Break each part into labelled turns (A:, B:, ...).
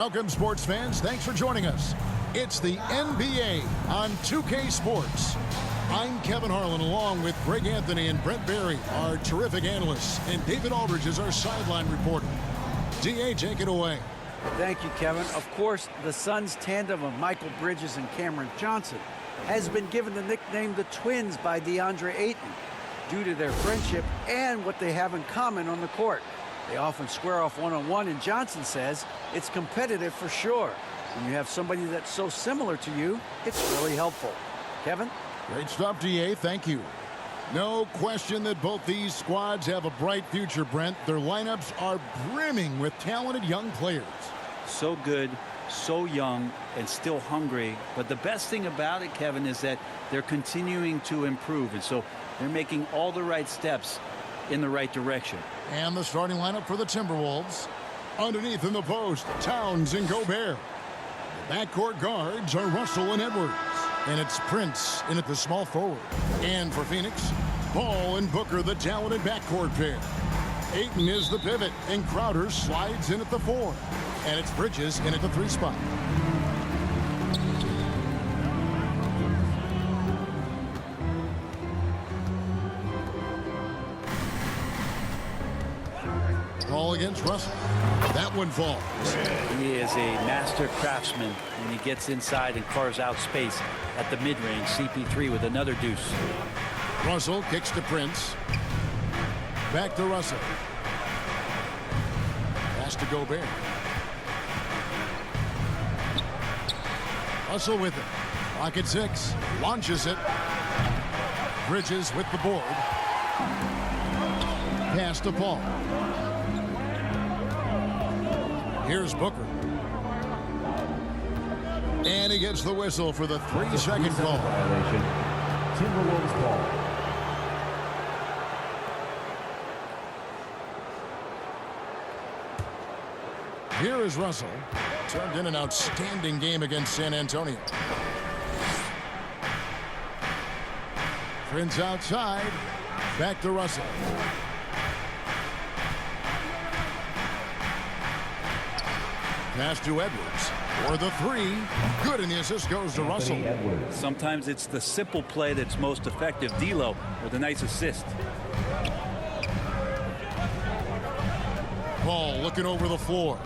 A: Welcome, sports fans. Thanks for joining us. It's the NBA on 2K Sports. I'm Kevin Harlan, along with Greg Anthony and Brent Barry, our terrific analysts, and David Aldridge is our sideline reporter. DA, take it away.
B: Thank you, Kevin. Of course, the Suns' tandem of Michael Bridges and Cameron Johnson has been given the nickname the Twins by DeAndre Ayton due to their friendship and what they have in common on the court. They often square off one-on-one, and Johnson says it's competitive for sure. When you have somebody that's so similar to you, it's really helpful. Kevin?
A: Great stuff, DA. Thank you. No question that both these squads have a bright future, Brent. Their lineups are brimming with talented young players.
C: So good, so young, and still hungry. But the best thing about it, Kevin, is that they're continuing to improve. And so they're making all the right steps in the right direction.
A: And the starting lineup for the Timberwolves. Underneath in the post, Towns and Gobert. The backcourt guards are Russell and Edwards. And it's Prince in at the small forward. And for Phoenix, Ball and Booker, the talented backcourt pair. Ayton is the pivot, and Crowder slides in at the 4. And it's Bridges in at the 3 spot. Ball against Russell. That one falls.
C: He is a master craftsman when he gets inside and carves out space at the mid-range. CP3 with another deuce.
A: Russell kicks to Prince. Back to Russell. Pass to Gobert. Russell with it. Clock at 6. Launches it. Bridges with the board. Pass to Paul. Here's Booker. And he gets the whistle for the 3-second call.
D: Violation. Timberwolves ball.
A: Here is Russell. Turned in an outstanding game against San Antonio. Prince outside. Back to Russell. Pass to Edwards for the 3. Good, and the assist goes to Russell.
C: Sometimes it's the simple play that's most effective. D'Lo with a nice assist.
A: Ball looking over the floor.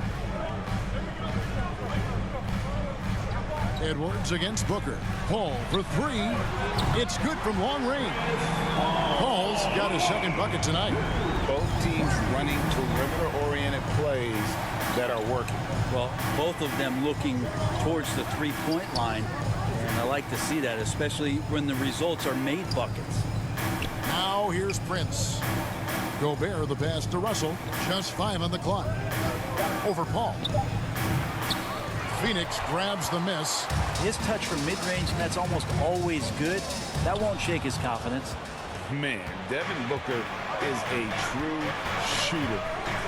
A: Edwards against Booker. Paul for 3. It's good from long range. Paul's got his second bucket tonight.
E: Both teams running perimeter-oriented plays that are working.
C: Well, both of them looking towards the three-point line, and I like to see that, especially when the results are made buckets.
A: Now here's Prince. Gobert the pass to Russell. Just 5 on the clock. Over Paul. Phoenix grabs the miss.
C: His touch from mid-range, and that's almost always good. That won't shake his confidence.
E: Man, Devin Booker is a true shooter.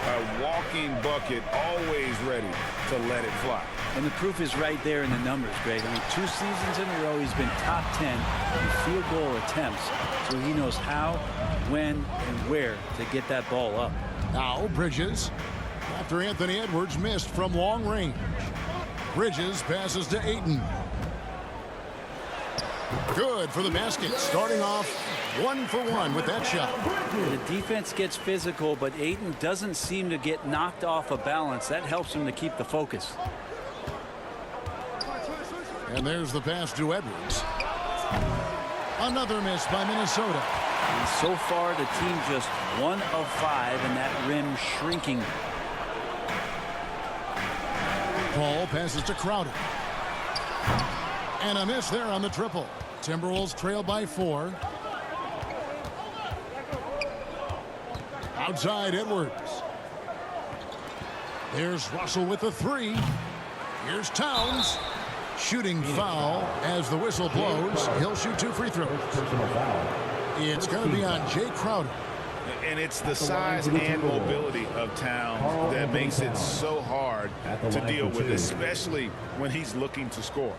E: A walking bucket, always ready to let it fly.
C: And the proof is right there in the numbers, Greg. I mean, 2 seasons in a row, he's been top 10 in field goal attempts. So he knows how, when, and where to get that ball up.
A: Now Bridges. After Anthony Edwards missed from long range. Bridges passes to Ayton. Good for the basket. Starting off 1 for 1 with that shot.
C: The defense gets physical, but Ayton doesn't seem to get knocked off of balance. That helps him to keep the focus.
A: And there's the pass to Edwards. Another miss by Minnesota.
C: And so far, the team just 1 of 5, and that rim shrinking.
A: Paul passes to Crowder. And a miss there on the triple. Timberwolves trail by 4. Outside Edwards. There's Russell with the 3. Here's Towns. Shooting foul as the whistle blows. He'll shoot 2 free throws.
D: Personal foul.
A: It's going to be on Jay Crowder.
E: And it's the size and mobility of Towns that makes it so hard to deal with, especially when he's looking to score.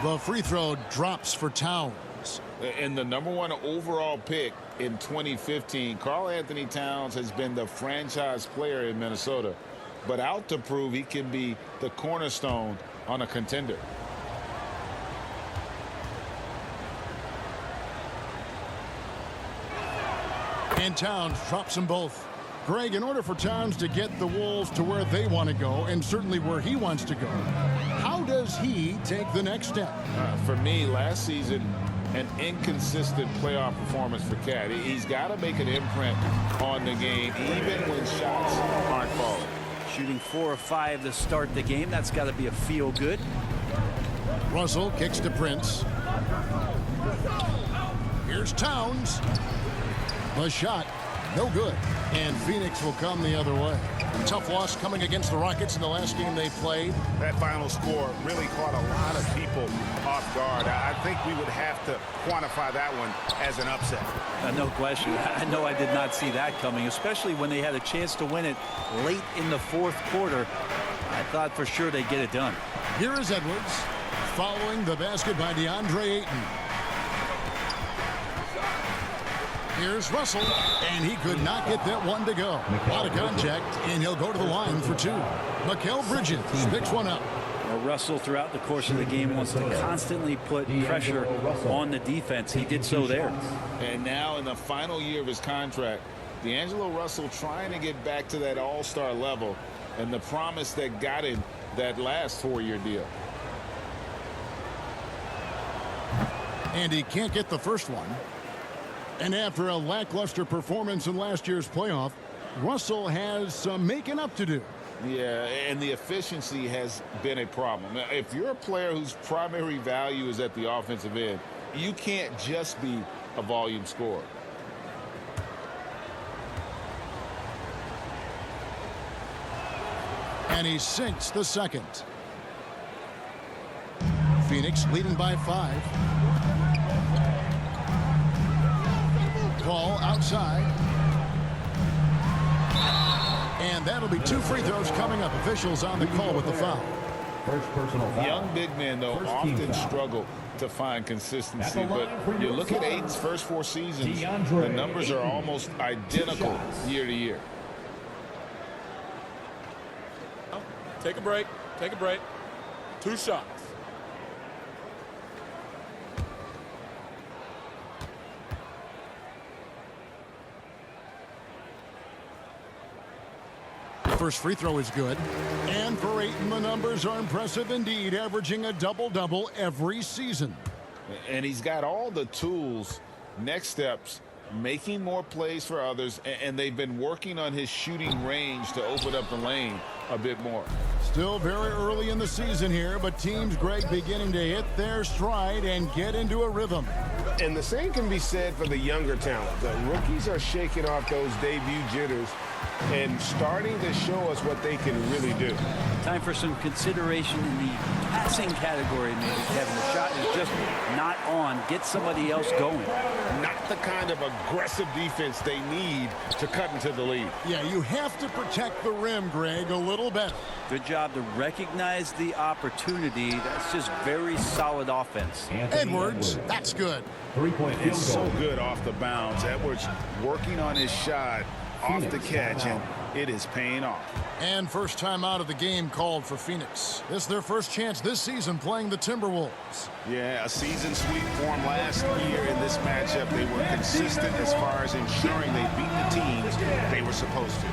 A: The free throw drops for Towns.
E: And the #1 overall pick in 2015, Karl-Anthony Towns has been the franchise player in Minnesota, but out to prove he can be the cornerstone on a contender.
A: And Towns drops them both. Greg, in order for Towns to get the Wolves to where they want to go, and certainly where he wants to go, how does he take the next step?
E: For me, last season, an inconsistent playoff performance for Cat. He's got to make an imprint on the game, even when shots aren't falling.
C: Shooting 4 of 5 to start the game. That's got to be a feel good.
A: Russell kicks to Prince. Here's Towns. The shot, no good. And Phoenix will come the other way. Tough loss coming against the Rockets in the last game they played.
E: That final score really caught a lot of people off guard. I think we would have to quantify that one as an upset.
C: No question. I know I did not see that coming, especially when they had a chance to win it late in the 4th quarter. I thought for sure they'd get it done.
A: Here is Edwards following the basket by DeAndre Ayton. Here's Russell, and he could not get that one to go. Out of contact, and he'll go to the line for 2. Mikal Bridges picks one up.
C: Well, Russell, throughout the course of the game, wants to constantly put pressure on the defense. He did so there.
E: And now in the final year of his contract, D'Angelo Russell trying to get back to that all-star level and the promise that got him that last 4-year deal.
A: And he can't get the first one. And after a lackluster performance in last year's playoff, Russell has some making up to do.
E: Yeah, and the efficiency has been a problem. If you're a player whose primary value is at the offensive end, you can't just be a volume scorer.
A: And he sinks the second. Phoenix leading by 5. Ball outside. And that'll be 2 free throws coming up. Officials on the call with the foul.
D: First personal foul.
E: Young big men, though, often struggle to find consistency. But you look at Ayton's first 4 seasons, the numbers are almost identical year to year.
F: Take a break. Take a break. 2 shots.
A: First free throw is good. And for Ayton, the numbers are impressive indeed, averaging a double-double every season.
E: And he's got all the tools, next steps, making more plays for others, and they've been working on his shooting range to open up the lane a bit more.
A: Still very early in the season here, but teams, Greg, beginning to hit their stride and get into a rhythm.
G: And the same can be said for the younger talent. The rookies are shaking off those debut jitters and starting to show us what they can really do.
C: Time for some consideration in the passing category, maybe, Kevin. The shot is just not on. Get somebody else going.
E: Not the kind of aggressive defense they need to cut into the lead.
A: Yeah, you have to protect the rim, Greg, a little better.
C: Good job to recognize the opportunity. That's just very solid offense.
A: Edwards, that's good.
D: 3-point field
E: It's
D: goal.
E: so good off the bounce. Edwards working on his shot off the catch, and it is paying off.
A: And first time out of the game called for Phoenix. This is their first chance this season playing the Timberwolves.
E: Yeah, a season sweep form last year in this matchup. They were consistent as far as ensuring they beat the teams they were supposed to.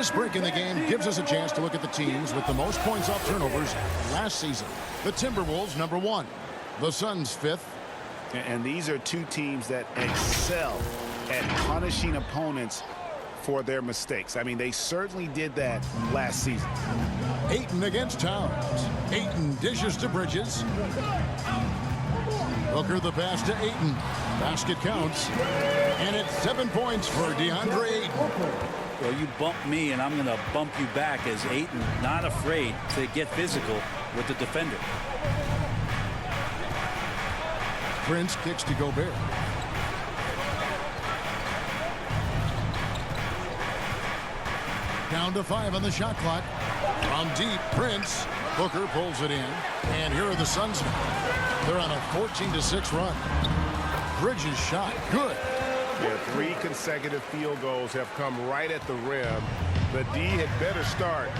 A: This break in the game gives us a chance to look at the teams with the most points off turnovers last season. The Timberwolves, number 1. The Suns, 5th.
H: And these are two teams that excel at punishing opponents for their mistakes. I mean, they certainly did that last season.
A: Ayton against Towns. Ayton dishes to Bridges. Booker the pass to Ayton. Basket counts. And it's 7 points for DeAndre Ayton.
C: Well, you bump me, and I'm going to bump you back as Ayton not afraid to get physical with the defender.
A: Prince kicks to Gobert. Down to 5 on the shot clock. From deep, Prince. Booker pulls it in. And here are the Suns now. They're on a 14-6 run. Bridges shot. Good.
G: Yeah, 3 consecutive field goals have come right at the rim. The D had better start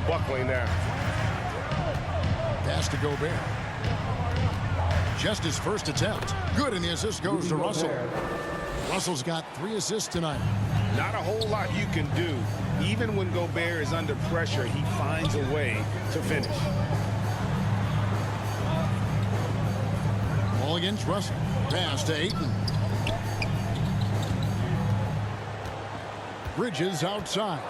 G: buckling down.
A: Pass to Gobert. Just his first attempt. Good, and the assist goes to Russell. Russell's got 3 assists tonight.
G: Not a whole lot you can do. Even when Gobert is under pressure, he finds a way to finish.
A: Ball against Russell. Pass to Ayton. Bridges outside.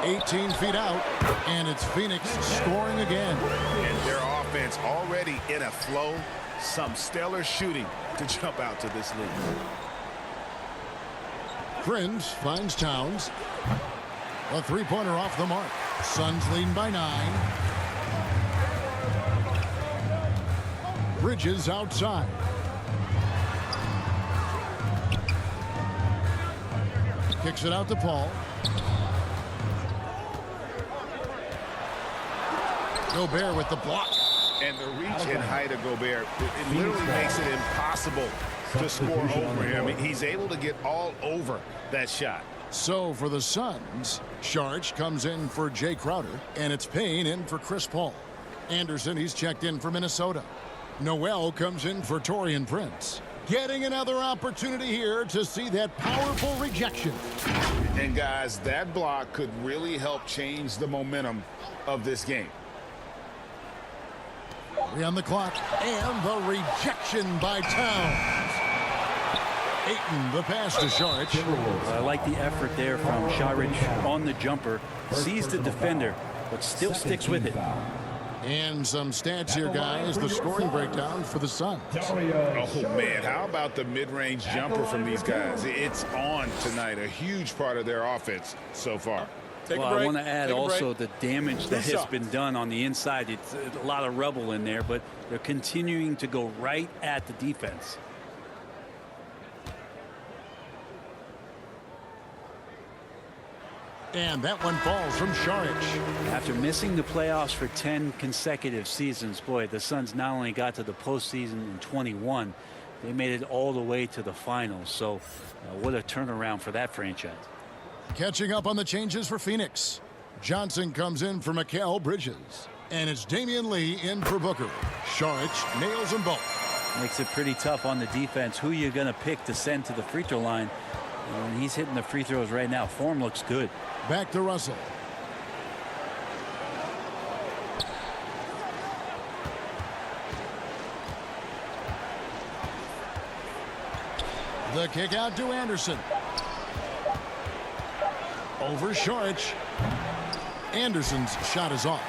A: 18 feet out, and it's Phoenix scoring again.
H: And their offense already in a flow. Some stellar shooting to jump out to this lead.
A: Prince finds Towns. A 3-pointer off the mark. Suns leading by 9. Bridges outside. Kicks it out to Paul. Gobert with the block.
G: And the reach and height of Gobert, it literally makes it impossible to score over him. He's able to get all over that shot.
A: So for the Suns, Sharch comes in for Jay Crowder, and it's Payne in for Chris Paul. Anderson, he's checked in for Minnesota. Noel comes in for Taurean Prince. Getting another opportunity here to see that powerful rejection.
E: And guys, that block could really help change the momentum of this game.
A: 3 on the clock, and the rejection by Towns. Ayton, the pass to Sharch.
C: I like the effort there from Sharich on the jumper. Sees the defender, but still sticks with it.
A: And some stats here, guys. The scoring breakdown for the Suns.
G: Oh, man, how about the mid-range jumper from these guys? It's on tonight, a huge part of their offense so far.
C: Well, I want to add also the damage that has been done on the inside. It's a lot of rubble in there, but they're continuing to go right at the defense.
A: And that one falls from Sharich.
C: After missing the playoffs for 10 consecutive seasons, boy, the Suns not only got to the postseason in 21, they made it all the way to the finals. So what a turnaround for that franchise.
A: Catching up on the changes for Phoenix. Johnson comes in for Mikal Bridges. And it's Damian Lee in for Booker. Sharich nails them both.
C: Makes it pretty tough on the defense. Who you're going to pick to send to the free throw line. And he's hitting the free throws right now. Form looks good.
A: Back to Russell. The kick out to Anderson. Over Sharich. Anderson's shot is off.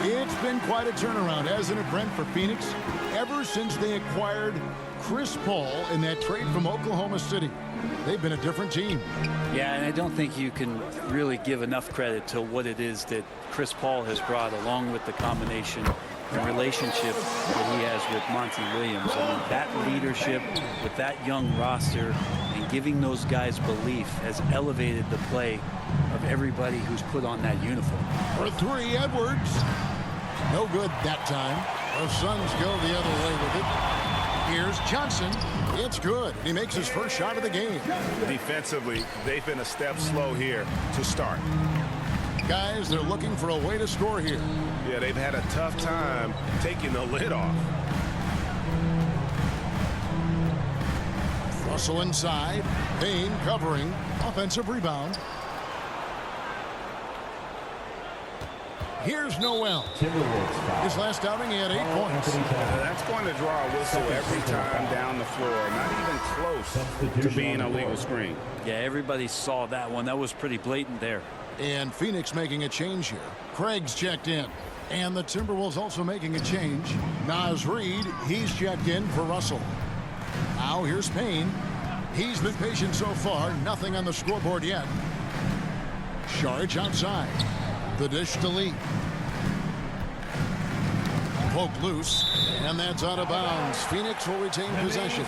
A: It's been quite a turnaround, hasn't it, Brent, for Phoenix? Ever since they acquired Chris Paul in that trade from Oklahoma City, they've been a different team.
C: Yeah, and I don't think you can really give enough credit to what it is that Chris Paul has brought, along with the combination and relationship that he has with Monty Williams. I mean, that leadership with that young roster and giving those guys belief has elevated the play of everybody who's put on that uniform.
A: For 3, Edwards. No good that time. The Suns go the other way with it. Here's Johnson. It's good. He makes his first shot of the game.
G: Defensively, they've been a step slow here to start.
A: Guys, they're looking for a way to score here.
G: Yeah, they've had a tough time taking the lid off.
A: Russell inside. Payne covering. Offensive rebound. Here's Noel.
D: Timberwolves foul.
A: His last outing, he had 8 points.
D: Karl-Anthony Towns.
H: That's going to draw a whistle every time down the floor. Not even close to being a legal screen.
C: Yeah, everybody saw that one. That was pretty blatant there.
A: And Phoenix making a change here. Craig's checked in. And the Timberwolves also making a change. Naz Reid, he's checked in for Russell. Now here's Payne. He's been patient so far. Nothing on the scoreboard yet. Saric outside. The dish to Lee. Poked loose. And that's out of bounds. Phoenix will retain possession.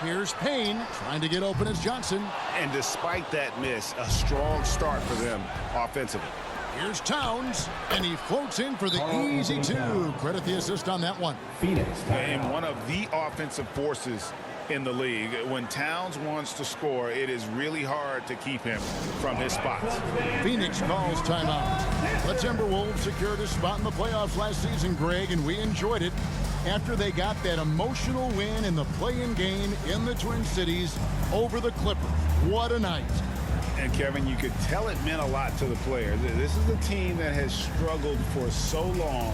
A: Here's Payne trying to get open as Johnson.
H: And despite that miss, a strong start for them offensively.
A: Here's Towns, and he floats in for the easy two. Credit the assist on that one.
D: Phoenix.
H: And one of the offensive forces in the league. When Towns wants to score, it is really hard to keep him from his spots.
A: Phoenix calls timeout. The Timberwolves secured a spot in the playoffs last season, Greg, and we enjoyed it after they got that emotional win in the play-in game in the Twin Cities over the Clippers. What a night.
H: And Kevin, you could tell it meant a lot to the players. This is a team that has struggled for so long,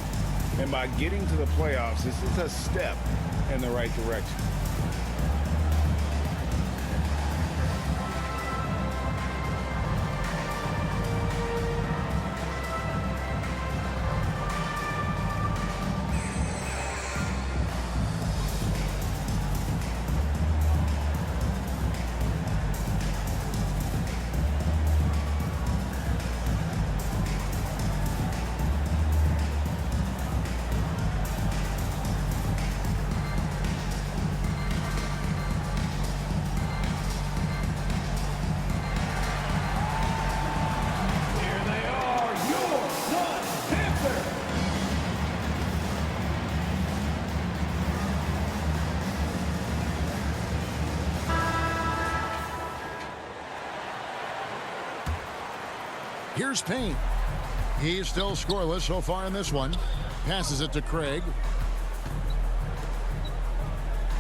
H: and by getting to the playoffs, this is a step in the right direction.
A: Here's Payne. He's still scoreless so far in this one. Passes it to Craig.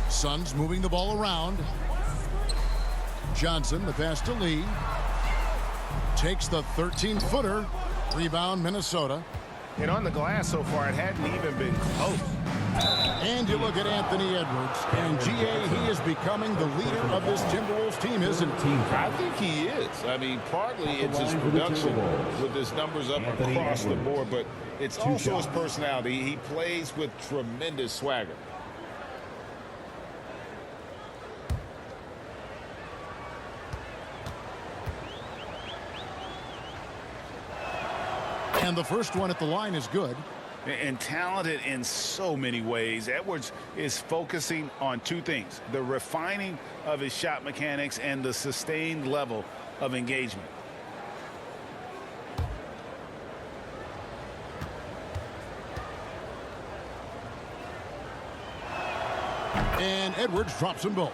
A: Suns moving the ball around. Johnson, the pass to Lee. Takes the 13-footer. Rebound, Minnesota.
H: And on the glass so far, it hadn't even been close.
A: And you look at Anthony Edwards. And, G.A., he is becoming the leader of this Timberwolves team, isn't he?
E: I think he is. I mean, partly it's his production with his numbers up across the board, but it's also his personality. He plays with tremendous swagger.
A: And the first one at the line is good.
H: And talented in so many ways. Edwards is focusing on two things: the refining of his shot mechanics and the sustained level of engagement.
A: And Edwards drops them both.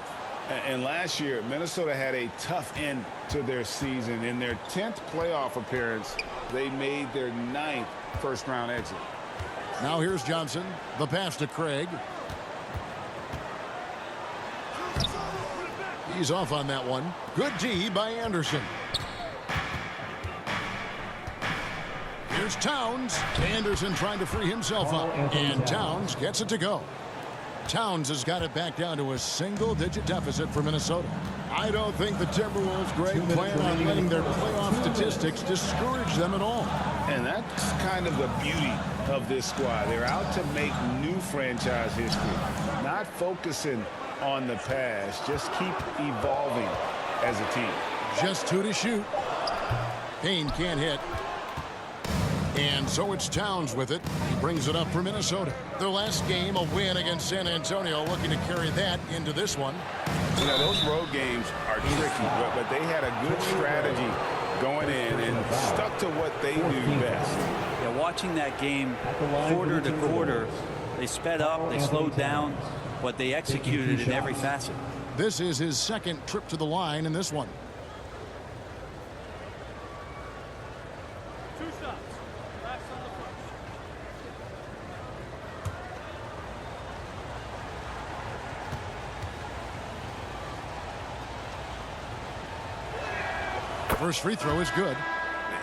H: And last year, Minnesota had a tough end to their season. In their 10th playoff appearance, they made their 9th first-round exit.
A: Now here's Johnson. The pass to Craig. He's off on that one. Good D by Anderson. Here's Towns. Anderson trying to free himself up. And Towns gets it to go. Towns has got it back down to a single-digit deficit for Minnesota. I don't think the Timberwolves, Greg, plan on letting their playoff statistics discourage them at all.
H: And that's kind of the beauty of this squad. They're out to make new franchise history, not focusing on the past. Just keep evolving as a team.
A: Just 2 to shoot. Payne can't hit. And so it's Towns with it. He brings it up for Minnesota. Their last game, a win against San Antonio, looking to carry that into this one.
H: You know, those road games are tricky, but they had a good strategy going in and stuck to what they do best.
C: Yeah, watching that game quarter to quarter, they sped up, they slowed down, but they executed in every facet.
A: This is his second trip to the line in this one. First free throw is good.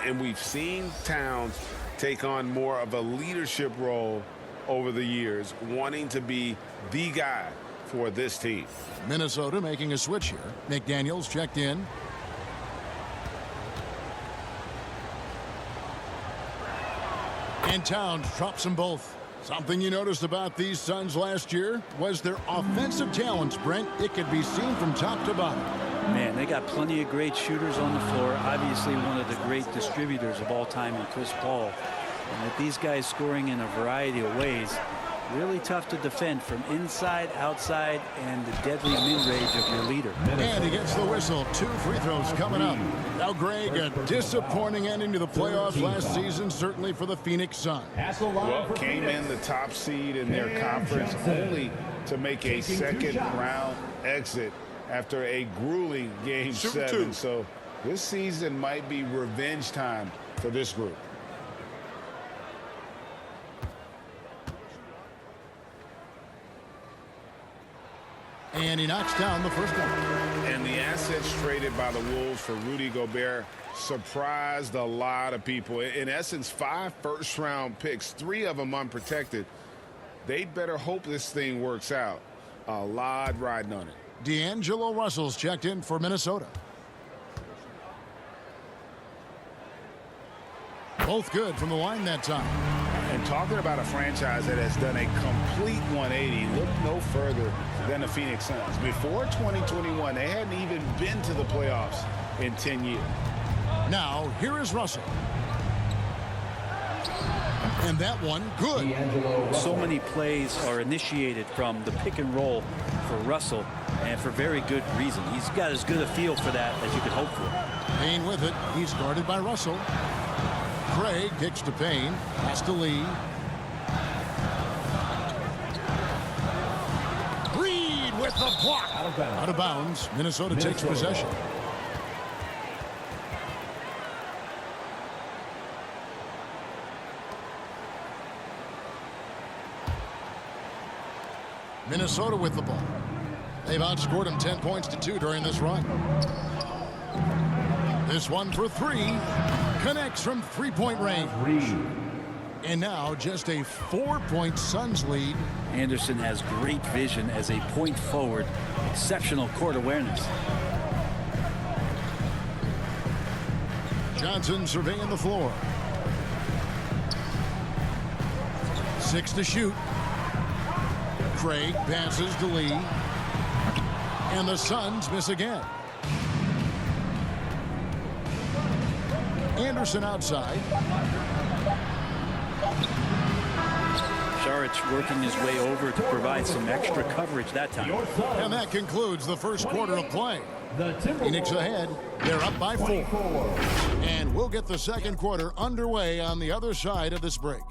G: And we've seen Towns take on more of a leadership role over the years, wanting to be the guy for this team.
A: Minnesota making a switch here. McDaniels checked in. And Towns drops them both. Something you noticed about these Suns last year was their offensive talents, Brent. It could be seen from top to bottom.
C: Man, they got plenty of great shooters on the floor. Obviously, one of the great distributors of all time in Chris Paul. And with these guys scoring in a variety of ways, really tough to defend from inside, outside, and the deadly mid-range of your leader.
A: And he gets the whistle. 2 free throws coming up. Now, Greg, a disappointing ending to the playoffs last season, certainly for the Phoenix Suns.
G: Well, came in the top seed in their conference only to make a second-round exit after a grueling Game 7. So this season might be revenge time for this group.
A: And he knocks down the first one.
G: And the assets traded by the Wolves for Rudy Gobert surprised a lot of people. In essence, 5 first-round picks, 3 of them unprotected. They better hope this thing works out. A lot riding on it.
A: D'Angelo Russell's checked in for Minnesota. Both good from the line that time.
G: And talking about a franchise that has done a complete 180, look no further than the Phoenix Suns. Before 2021, they hadn't even been to the playoffs in 10 years.
A: Now, here is Russell. And that one, good.
C: So many plays are initiated from the pick and roll for Russell, and for very good reason. He's got as good a feel for that as you could hope for.
A: Payne with it. He's guarded by Russell. Craig kicks to Payne. Pass to Lee. Reed with the block. Out of bounds. Minnesota takes possession. Minnesota with the ball. They've outscored them 10 points to 2 during this run. This one for 3. Connects from three-point range. And now just a 4-point Suns lead.
C: Anderson has great vision as a point forward. Exceptional court awareness.
A: Johnson surveying the floor. 6 to shoot. Craig passes to Lee. And the Suns miss again. Anderson outside.
C: Saric working his way over to provide some extra coverage that time.
A: And that concludes the first quarter of play. Phoenix ahead. They're up by 4. And we'll get the second quarter underway on the other side of this break.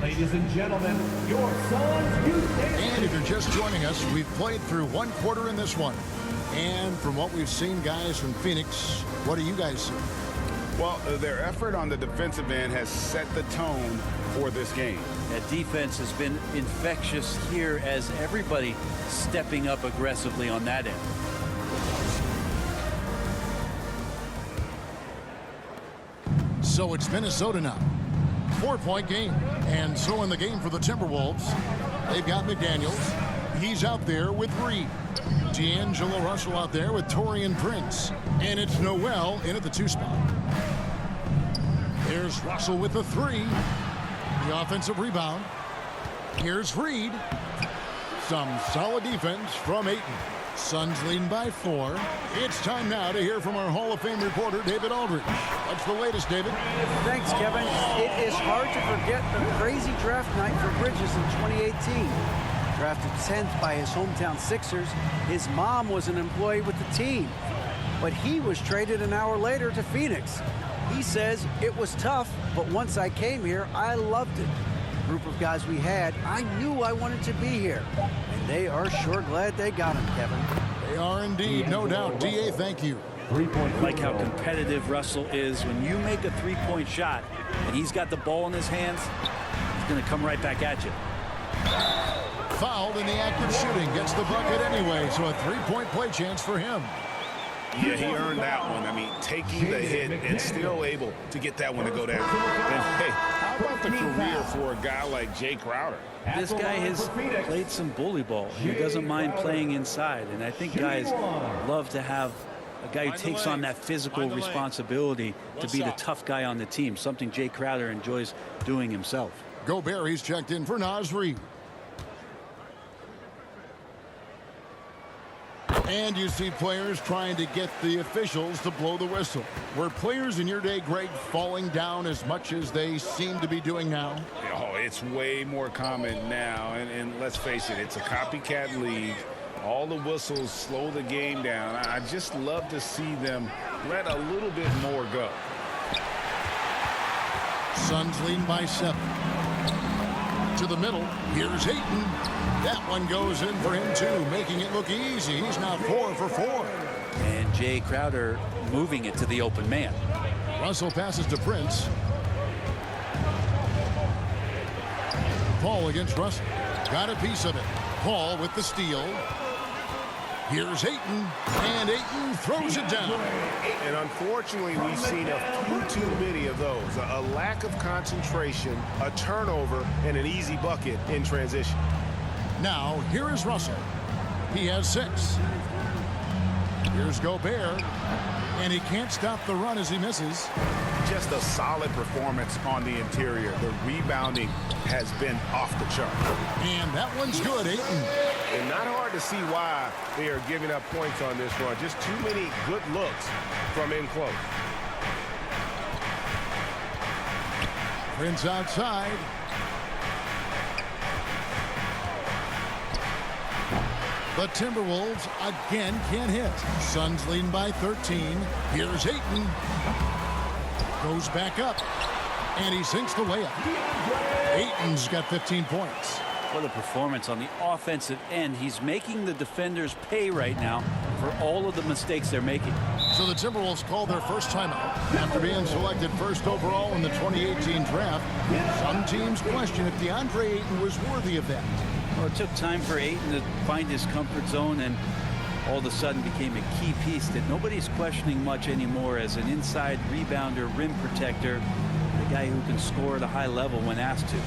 D: Ladies and gentlemen, your Suns Youth Nation.
A: And if you're just joining us, we've played through 1 quarter in this one. And from what we've seen, guys, from Phoenix, what do you guys see?
G: Well, their effort on the defensive end has set the tone for this game.
C: That defense has been infectious here as everybody stepping up aggressively on that end.
A: So it's Minnesota now. 4-point game. And so in the game for the Timberwolves, they've got McDaniels. He's out there with Reed. D'Angelo Russell out there with Taurean Prince. And it's Noel in at the 2 spot. Here's Russell with the 3. The offensive rebound. Here's Reed. Some solid defense from Ayton. Suns leading by 4. It's time now to hear from our Hall of Fame reporter, David Aldridge. What's the latest, David?
B: Thanks, Kevin. It is hard to forget the crazy draft night for Bridges in 2018. Drafted 10th by his hometown Sixers, his mom was an employee with the team. But he was traded an hour later to Phoenix. He says, it was tough, but once I came here, I loved it. group of guys we had, I knew I wanted to be here. And they are sure glad they got him, Kevin.
A: They are indeed, no doubt. D.A., thank you.
C: Like how competitive Russell is. When you make a three-point shot and he's got the ball in his hands, he's going to come right back at you.
A: Fouled in the act of shooting. Gets the bucket anyway, so a three-point play chance for him.
G: Yeah, he earned that one. I mean, taking the hit and still able to get that one to go down. And, hey, how about the career for a guy like Jay Crowder?
C: This guy has played some bully ball. He doesn't mind playing inside, and I think guys love to have a guy who takes on that physical responsibility to be the tough guy on the team, something Jay Crowder enjoys doing himself.
A: Gobert, he's checked in for Naz Reid. And you see players trying to get the officials to blow the whistle. Were players in your day, Greg, falling down as much as they seem to be doing now?
G: Oh, it's way more common now. And let's face it, it's a copycat league. All the whistles slow the game down. I just love to see them let a little bit more go.
A: Suns leading by 7. To the middle. Here's Ayton. That one goes in for him, too, making it look easy. He's now 4 for 4.
C: And Jay Crowder moving it to the open man.
A: Russell passes to Prince. Paul against Russell. Got a piece of it. Paul with the steal. Here's Ayton, and Ayton throws it down.
G: And unfortunately, we've seen a few too many of those. A lack of concentration, a turnover, and an easy bucket in transition.
A: Now, here is Russell. He has 6. Here's Gobert, and he can't stop the run as he misses.
G: Just a solid performance on the interior. The rebounding has been off the chart.
A: And that one's good, Ayton.
G: And not hard to see why they are giving up points on this run. Just too many good looks from in close.
A: Prince outside. The Timberwolves again can't hit. Suns leading by 13. Here's Ayton. Goes back up. And he sinks the layup. Ayton's got 15 points.
C: What a performance on the offensive end. He's making the defenders pay right now for all of the mistakes they're making.
A: So the Timberwolves called their first timeout after being selected first overall in the 2018 draft. Some teams question if DeAndre Ayton was worthy of that.
C: Well, it took time for Ayton to find his comfort zone and all of a sudden became a key piece that nobody's questioning much anymore as an inside rebounder, rim protector, the guy who can score at a high level when asked to.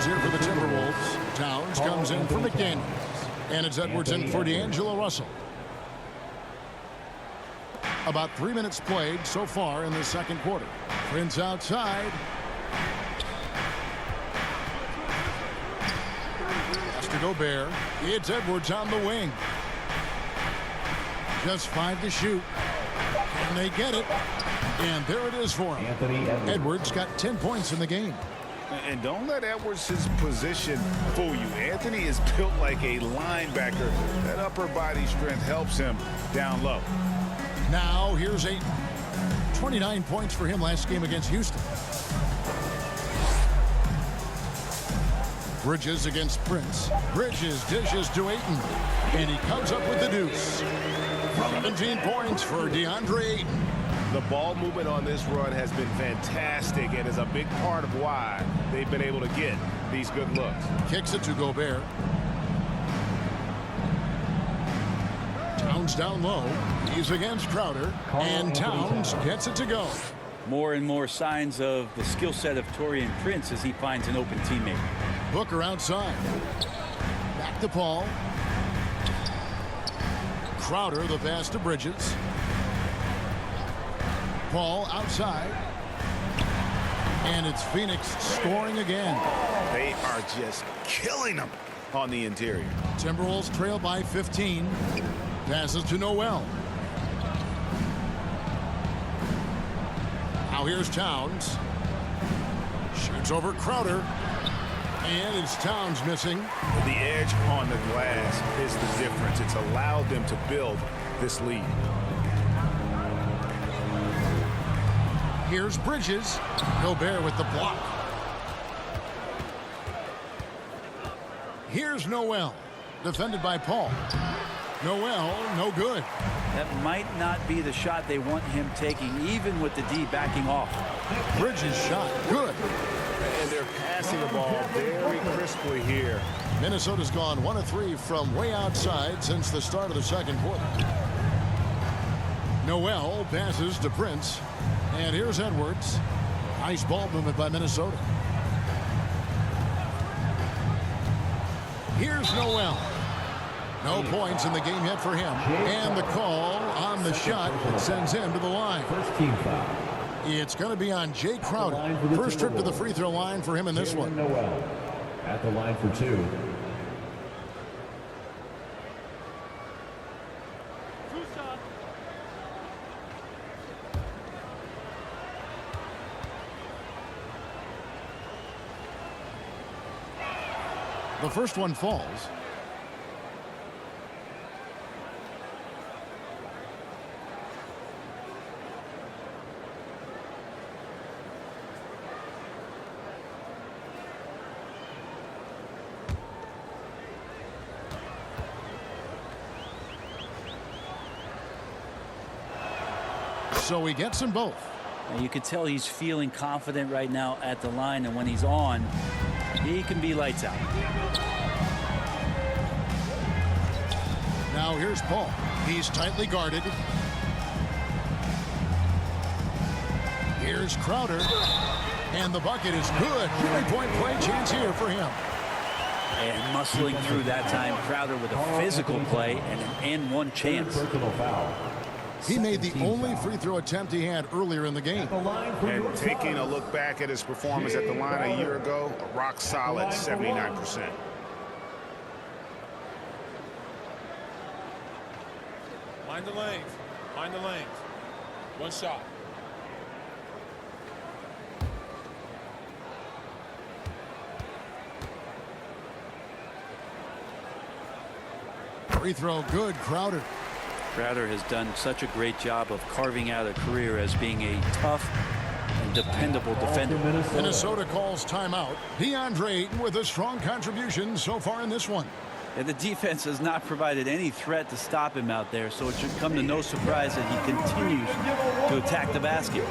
A: Here for the Timberwolves. Towns comes in for McDaniels. And it's Edwards in for D'Angelo Russell. About 3 minutes played so far in the second quarter. Prince outside. Pass to Gobert. It's Edwards on the wing. Just 5 to shoot. And they get it. And there it is for him. Edwards got 10 points in the game.
G: And don't let Edwards' position fool you. Anthony is built like a linebacker. That upper body strength helps him down low.
A: Now here's Ayton. 29 points for him last game against Houston. Bridges against Prince. Bridges dishes to Ayton. And he comes up with the deuce. 17 points for DeAndre Ayton.
G: The ball movement on this run has been fantastic and is a big part of why they've been able to get these good looks.
A: Kicks it to Gobert. Towns down low. He's against Crowder. And Towns gets it to go.
C: More and more signs of the skill set of Taurean Prince as he finds an open teammate.
A: Booker outside. Back to Paul. Crowder, the pass to Bridges. Paul outside. And it's Phoenix scoring again.
G: They are just killing them on the interior.
A: Timberwolves trail by 15. Passes to Noel. Now here's Towns. Shoots over Crowder. And it's Towns missing.
G: The edge on the glass is the difference. It's allowed them to build this lead.
A: Here's Bridges. Gobert with the block. Here's Noel. Defended by Paul. Noel, no good.
C: That might not be the shot they want him taking, even with the D backing off.
A: Bridges shot. Good.
G: And they're passing the ball very crisply here.
A: Minnesota's gone 1 of 3 from way outside since the start of the second quarter. Noel passes to Prince. And here's Edwards. Nice ball movement by Minnesota. Here's Noel. No points in the game yet for him. And the call on the shot that sends him to the line.
D: First team foul.
A: It's going to be on Jay Crowder. First trip to the free throw line for him in this one.
D: Noel at the line for 2.
A: The first one falls. So he gets them both.
C: And you could tell he's feeling confident right now at the line, and when he's on, he can be lights out.
A: Now here's Paul. He's tightly guarded. Here's Crowder. And the bucket is good. 3-point play chance here for him.
C: And muscling through that time, Crowder with a physical play and an and-one chance.
D: Personal foul.
A: He made the only free throw attempt he had earlier in the game.
G: And taking a look back at his performance at the line a year ago, a rock solid 79%.
F: Mind the lanes. Mind the lanes. One shot.
A: Free throw good. Crowder.
C: Crowder has done such a great job of carving out a career as being a tough and dependable defender.
A: Minnesota calls timeout. DeAndre Ayton with a strong contribution so far in this one.
C: And the defense has not provided any threat to stop him out there, so it should come to no surprise that he continues to attack the basket.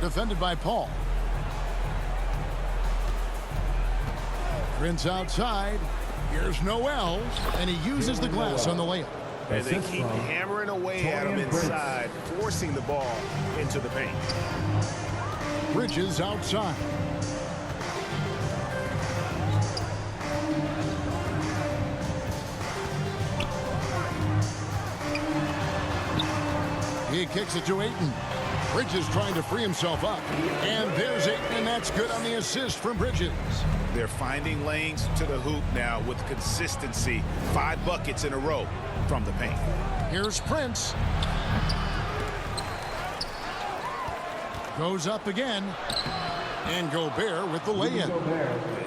A: defended by Paul. Prince outside. Here's Noel, and he uses the glass on the layup.
G: And they keep hammering away at him inside, forcing the ball into the paint.
A: Bridges outside. He kicks it to Ayton. Bridges trying to free himself up. And there's Ayton, and that's good on the assist from Bridges.
G: They're finding lanes to the hoop now with consistency. 5 buckets in a row from the paint.
A: Here's Prince. Goes up again. And Gobert with the lay-in.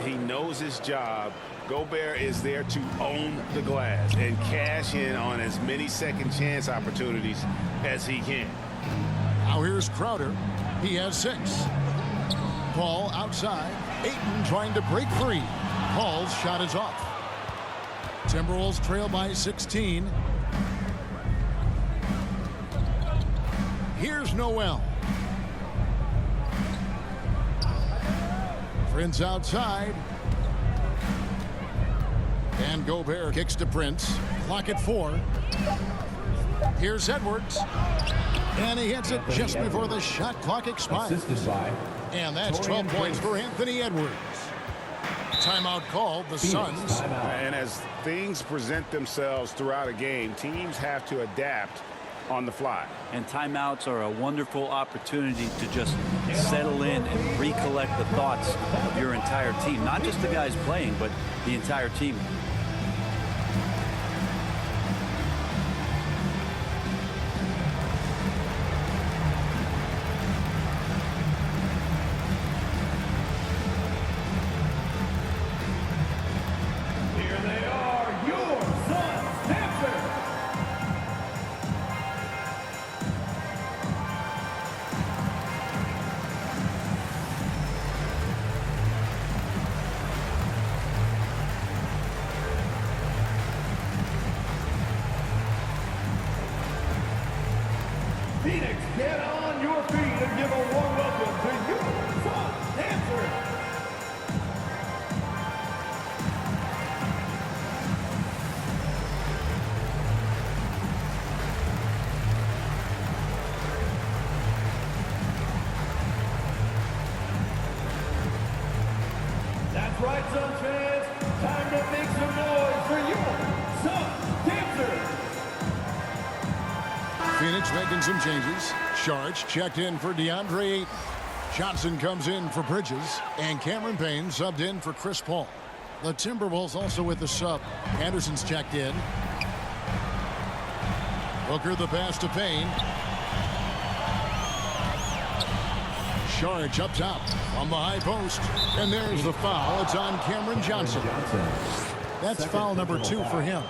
G: He knows his job. Gobert is there to own the glass and cash in on as many second chance opportunities as he can.
A: Now here's Crowder. He has 6. Paul outside. Ayton trying to break free. Paul's shot is off. Timberwolves trail by 16. Here's Noel. Prince outside. And Gobert kicks to Prince. Clock at 4. Here's Edwards. And he hits it just before the shot clock expires. And that's 12 points for Anthony Edwards. Timeout called, the Suns.
G: And as things present themselves throughout a game, teams have to adapt on the fly.
C: And timeouts are a wonderful opportunity to just settle in and recollect the thoughts of your entire team. Not just the guys playing, but the entire team.
I: Phoenix, get on your feet and give a warm welcome to your Suns dancers. That's right, Suns fans. Time to make some noise for your Suns dancers.
A: Phoenix making some changes. Sharge checked in for DeAndre Ayton. Johnson comes in for Bridges. And Cameron Payne subbed in for Chris Paul. The Timberwolves also with the sub. Anderson's checked in. Booker the pass to Payne. Sharge up top on the high post. And there's the foul. It's on Cameron Johnson. That's foul number 2 for him.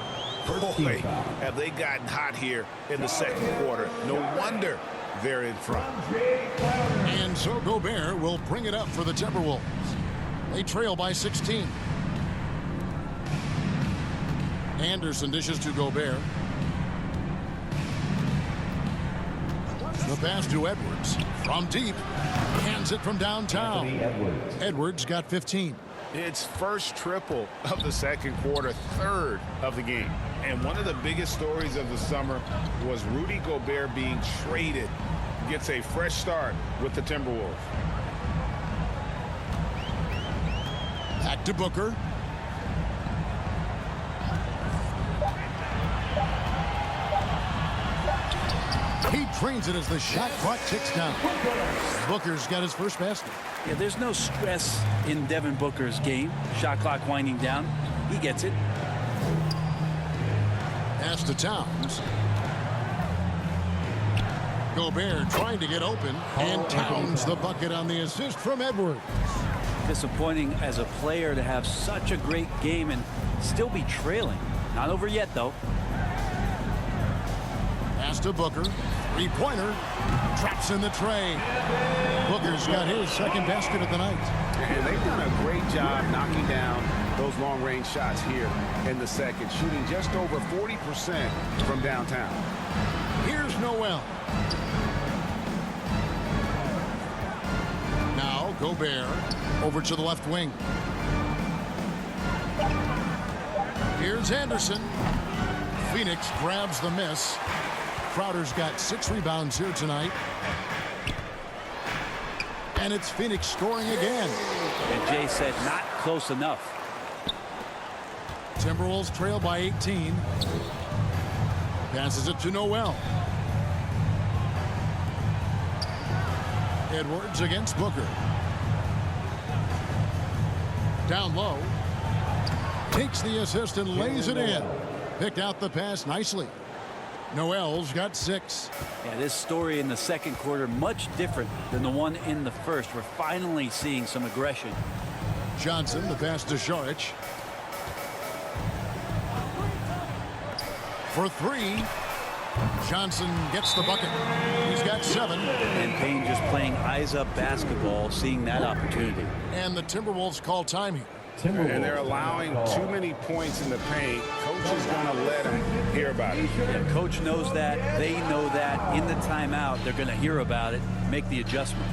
G: Boy, have they gotten hot here in the second quarter. No wonder they're in front.
A: And so Gobert will bring it up for the Timberwolves. They trail by 16. Anderson dishes to Gobert. The pass to Edwards from deep. Hands it from downtown. Edwards got 15.
G: It's first triple of the second quarter, third of the game. And one of the biggest stories of the summer was Rudy Gobert being traded. Gets a fresh start with the Timberwolves.
A: Back to Booker. He drains it as the shot clock ticks down. Booker's got his first basket.
C: Yeah, there's no stress in Devin Booker's game. Shot clock winding down. He gets it.
A: Pass to Towns. Gobert trying to get open. And Towns the bucket on the assist from Edwards.
C: Disappointing as a player to have such a great game and still be trailing. Not over yet, though.
A: Pass to Booker. Three-pointer. Traps in the tray. Booker's got his second basket of the night.
G: And they've done a great job knocking down those long-range shots here in the second, shooting just over 40% from downtown.
A: Here's Noel. Gobert over to the left wing. Here's Anderson. Phoenix grabs the miss. Crowder's got 6 rebounds here tonight. And it's Phoenix scoring again.
C: And Jay said not close enough.
A: Timberwolves trail by 18. Passes it to Noel. Edwards against Booker. Down low. Takes the assist and lays it in. Picked out the pass nicely. Noel's got 6.
C: Yeah, this story in the second quarter much different than the one in the first. We're finally seeing some aggression.
A: Johnson, the pass to Saric. For 3. Johnson gets the bucket. He's got 7.
C: And Payne just playing eyes up basketball, seeing that opportunity.
A: And the Timberwolves call time here.
G: And they're allowing too many points in the paint. Coach is going to let them hear about it.
C: Yeah, coach knows that. They know that. In the timeout, they're going to hear about it, make the adjustment.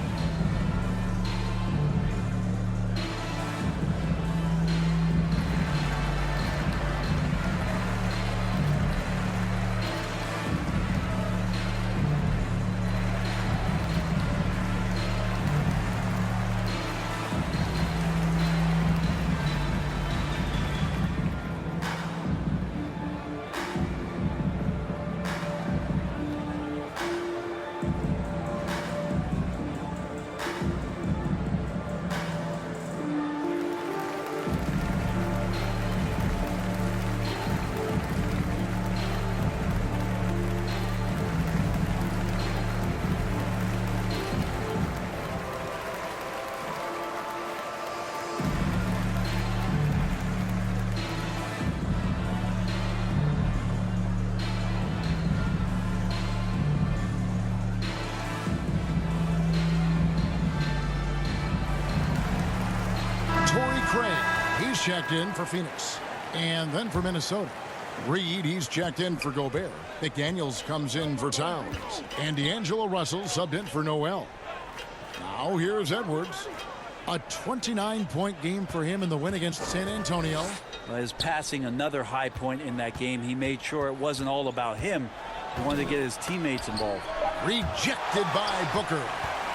A: He's checked in for Phoenix. And then for Minnesota. Reed, he's checked in for Gobert. McDaniels comes in for Towns. And D'Angelo Russell subbed in for Noel. Now here's Edwards. A 29-point game for him in the win against San Antonio.
C: Well, his passing, another high point in that game. He made sure it wasn't all about him. He wanted to get his teammates involved.
A: Rejected by Booker.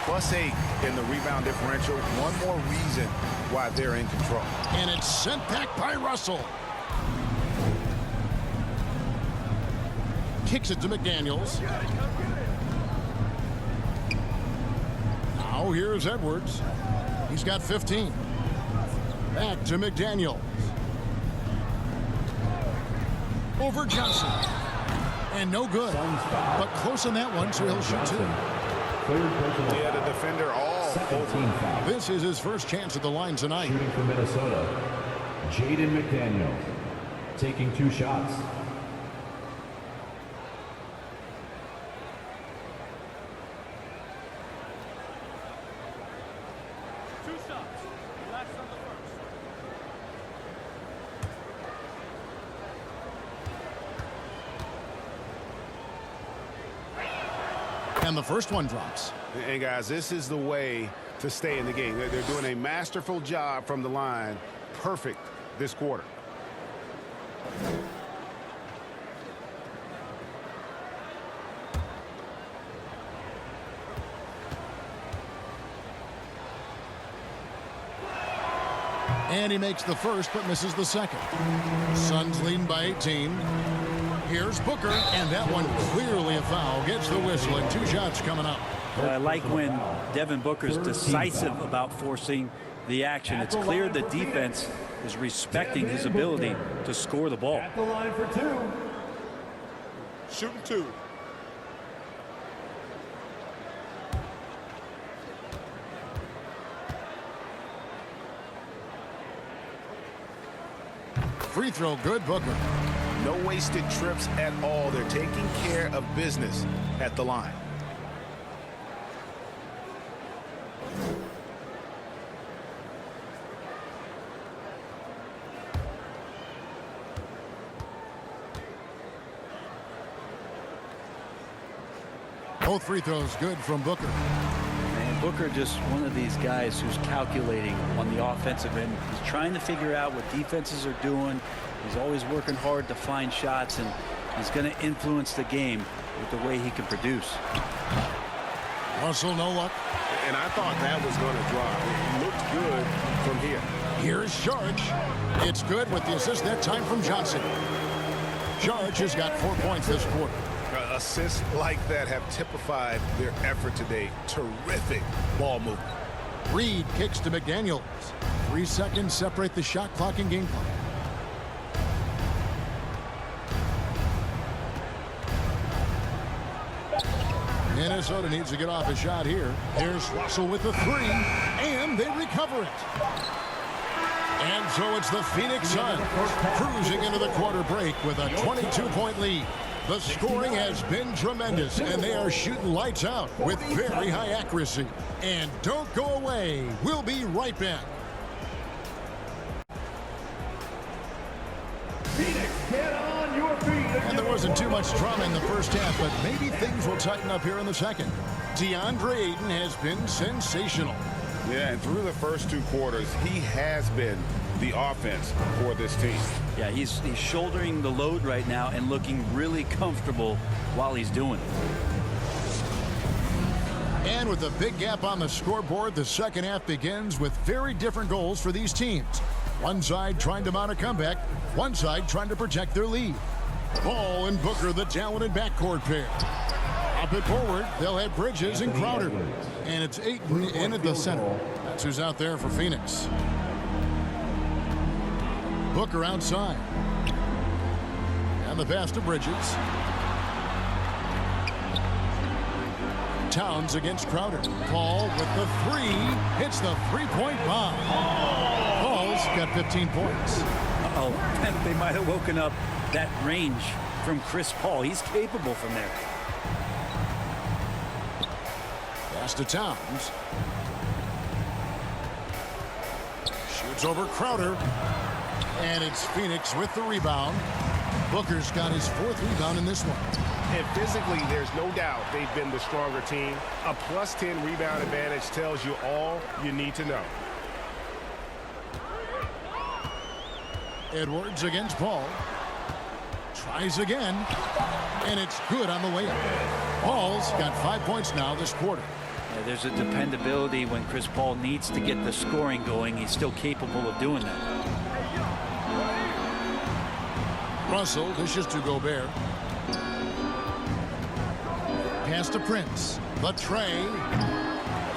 G: +8 in the rebound differential. One more reason why they're in control.
A: And it's sent back by Russell. Kicks it to McDaniels. Now here's Edwards. He's got 15. Back to McDaniels. Over Johnson. And no good. But close on that one, so he'll shoot 2.
G: Yeah, the defender all over.
A: This is his first chance at the line tonight.
D: Shooting for Minnesota, Jaden McDaniels, taking 2 shots.
A: And the first one drops.
G: And guys, this is the way to stay in the game. They're doing a masterful job from the line. Perfect this quarter.
A: And he makes the first but misses the second. Suns leading by 18. Here's Booker, and that one clearly a foul. Gets the whistle, and 2 shots coming up.
C: I like when Devin Booker's decisive about forcing the action. It's clear the defense is respecting his ability to score the ball.
I: At the line for 2.
F: Shooting 2.
A: Free throw good, Booker.
G: No wasted trips at all. They're taking care of business at the line.
A: Both free throws good from Booker.
C: And Booker just one of these guys who's calculating on the offensive end. He's trying to figure out what defenses are doing. He's always working hard to find shots, and he's going to influence the game with the way he can produce.
A: Russell, no luck.
G: And I thought that was going to drop. It looked good from here.
A: Here's Sharge. It's good with the assist that time from Johnson. Sharge has got 4 points this quarter.
G: Assists like that have typified their effort today. Terrific ball movement.
A: Reed kicks to McDaniels. 3 seconds separate the shot clock and game clock. Minnesota needs to get off a shot here. Here's Russell with the 3, and they recover it. And so it's the Phoenix Suns cruising into the quarter break with a 22-point lead. The scoring has been tremendous, and they are shooting lights out with very high accuracy. And don't go away. We'll be right back.
I: Phoenix, get on your feet.
A: And there wasn't too much drama in the first half, but maybe things will tighten up here in the second. DeAndre Ayton has been sensational.
G: Yeah, and through the first 2 quarters, he has been the offense for this team.
C: Yeah, he's shouldering the load right now and looking really comfortable while he's doing it.
A: And with a big gap on the scoreboard, the second half begins with very different goals for these teams. One side trying to mount a comeback, one side trying to protect their lead. Ball and Booker, the talented backcourt pair. Up it forward, they'll have Bridges and Crowder. And it's Ayton in at the center. That's who's out there for Phoenix. Booker outside. And the pass to Bridges. Towns against Crowder. Paul with the 3. Hits the 3-point bomb. Paul's got 15 points.
C: Uh-oh. They might have woken up that range from Chris Paul. He's capable from there.
A: Pass to Towns. Shoots over Crowder. And it's Phoenix with the rebound. Booker's got his 4th rebound in this one.
G: And physically, there's no doubt they've been the stronger team. A +10 rebound advantage tells you all you need to know.
A: Edwards against Paul. Tries again. And it's good on the layup. Paul's got 5 points now this quarter.
C: Yeah, there's a dependability when Chris Paul needs to get the scoring going. He's still capable of doing that.
A: Russell dishes to Gobert. Pass to Prince. The tray.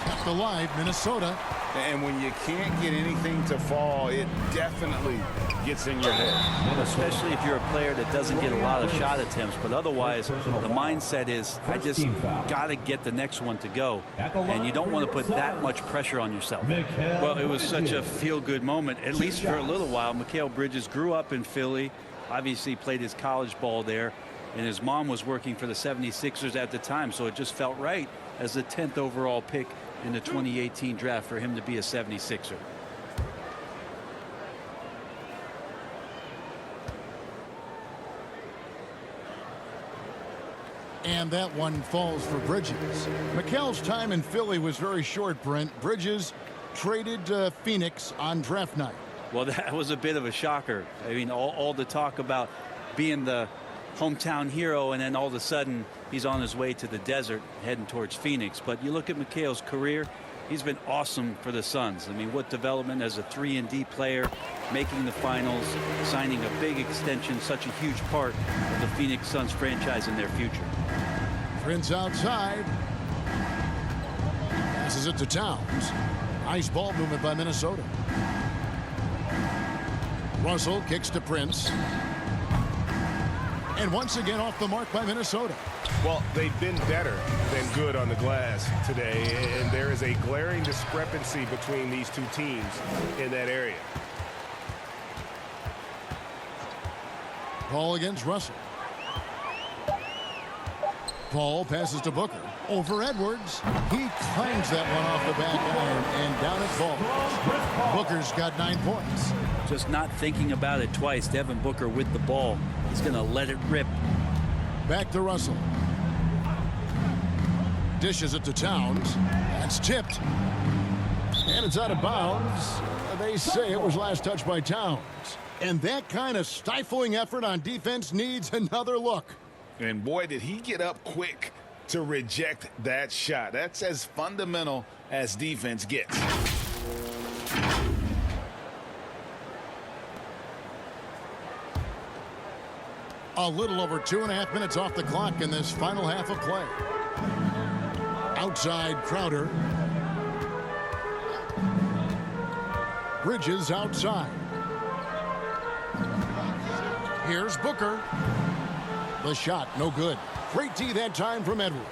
A: Kept alive, Minnesota.
G: And when you can't get anything to fall, it definitely gets in your head.
C: Especially if you're a player that doesn't get a lot of shot attempts. But otherwise, the mindset is, I just got to get the next one to go. And you don't want to put that much pressure on yourself. Well, it was such a feel-good moment, at least for a little while. Mikal Bridges grew up in Philly. Obviously played his college ball there. And his mom was working for the 76ers at the time. So it just felt right as the 10th overall pick in the 2018 draft for him to be a 76er.
A: And that one falls for Bridges. Mikal's time in Philly was very short, Brent. Bridges traded to Phoenix on draft night.
C: Well, that was a bit of a shocker. I mean, all the talk about being the hometown hero, and then all of a sudden he's on his way to the desert heading towards Phoenix. But you look at Mikal's career, he's been awesome for the Suns. I mean, what development as a 3-and-D player, making the finals, signing a big extension, such a huge part of the Phoenix Suns franchise in their future.
A: Prince outside. Passes it to Towns. Nice ball movement by Minnesota. Russell kicks to Prince. And once again off the mark by Minnesota.
G: Well, they've been better than good on the glass today, and there is a glaring discrepancy between these two teams in that area.
A: Paul against Russell. Paul passes to Booker. Over Edwards. He claims that one off the back iron, and down it falls. Booker's got 9 points.
C: Just not thinking about it twice. Devin Booker with the ball. He's going to let it rip.
A: Back to Russell. dishes it to Towns. That's tipped. And it's out of bounds. They say it was last touched by Towns. And that kind of stifling effort on defense needs another look.
G: And boy, did he get up quick to reject that shot. That's as fundamental as defense gets.
A: A little over 2.5 minutes off the clock in this final half of play. Outside Crowder. Bridges outside. Here's Booker. The shot, no good. Great D that time from Edwards.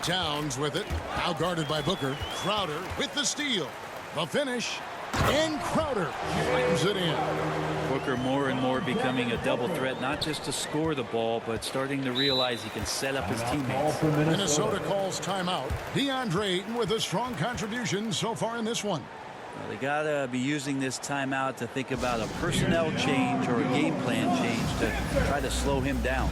A: Towns with it. Now guarded by Booker. Crowder with the steal. The finish. And Crowder slams it in.
C: Booker more and more becoming a double threat, not just to score the ball, but starting to realize he can set up his teammates.
A: Minnesota calls timeout. DeAndre Ayton with a strong contribution so far in this one.
C: Well, they got to be using this timeout to think about a personnel change or a game plan change to try to slow him down.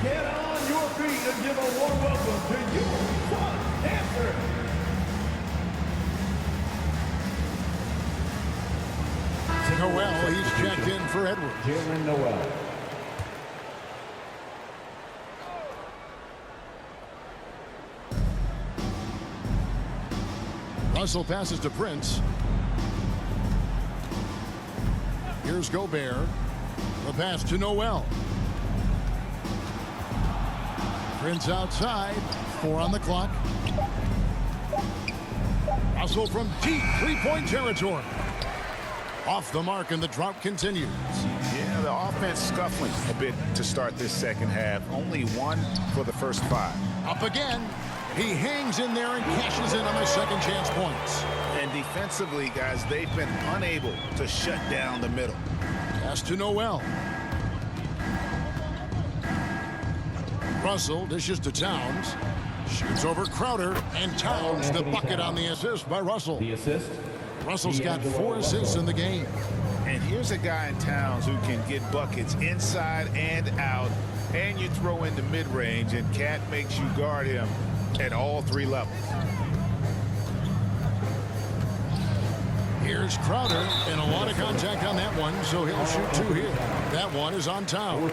I: Get on your feet and give a warm welcome to your Sun answer.
A: Noel, he's checked in for Edwards.
D: Jalen Noel.
A: Russell passes to Prince. Here's Gobert. The pass to Noel. Prince outside. 4 on the clock. Russell from deep three-point territory. Off the mark, and the drought continues.
G: Yeah, the offense scuffling a bit to start this second half. Only 1 for the first 5.
A: Up again. He hangs in there and cashes in on the second chance points.
G: And defensively, guys, they've been unable to shut down the middle.
A: Pass to Noel. Russell dishes to Towns. Shoots over Crowder, and Towns the bucket on the assist by Russell.
D: The assist.
A: Russell's got 4 assists in the game.
G: And here's a guy in Towns who can get buckets inside and out, and you throw into mid-range, and Cat makes you guard him at all 3 levels.
A: Here's Crowder, and a lot of contact on that one, so he'll shoot 2 here. That one is on Towns.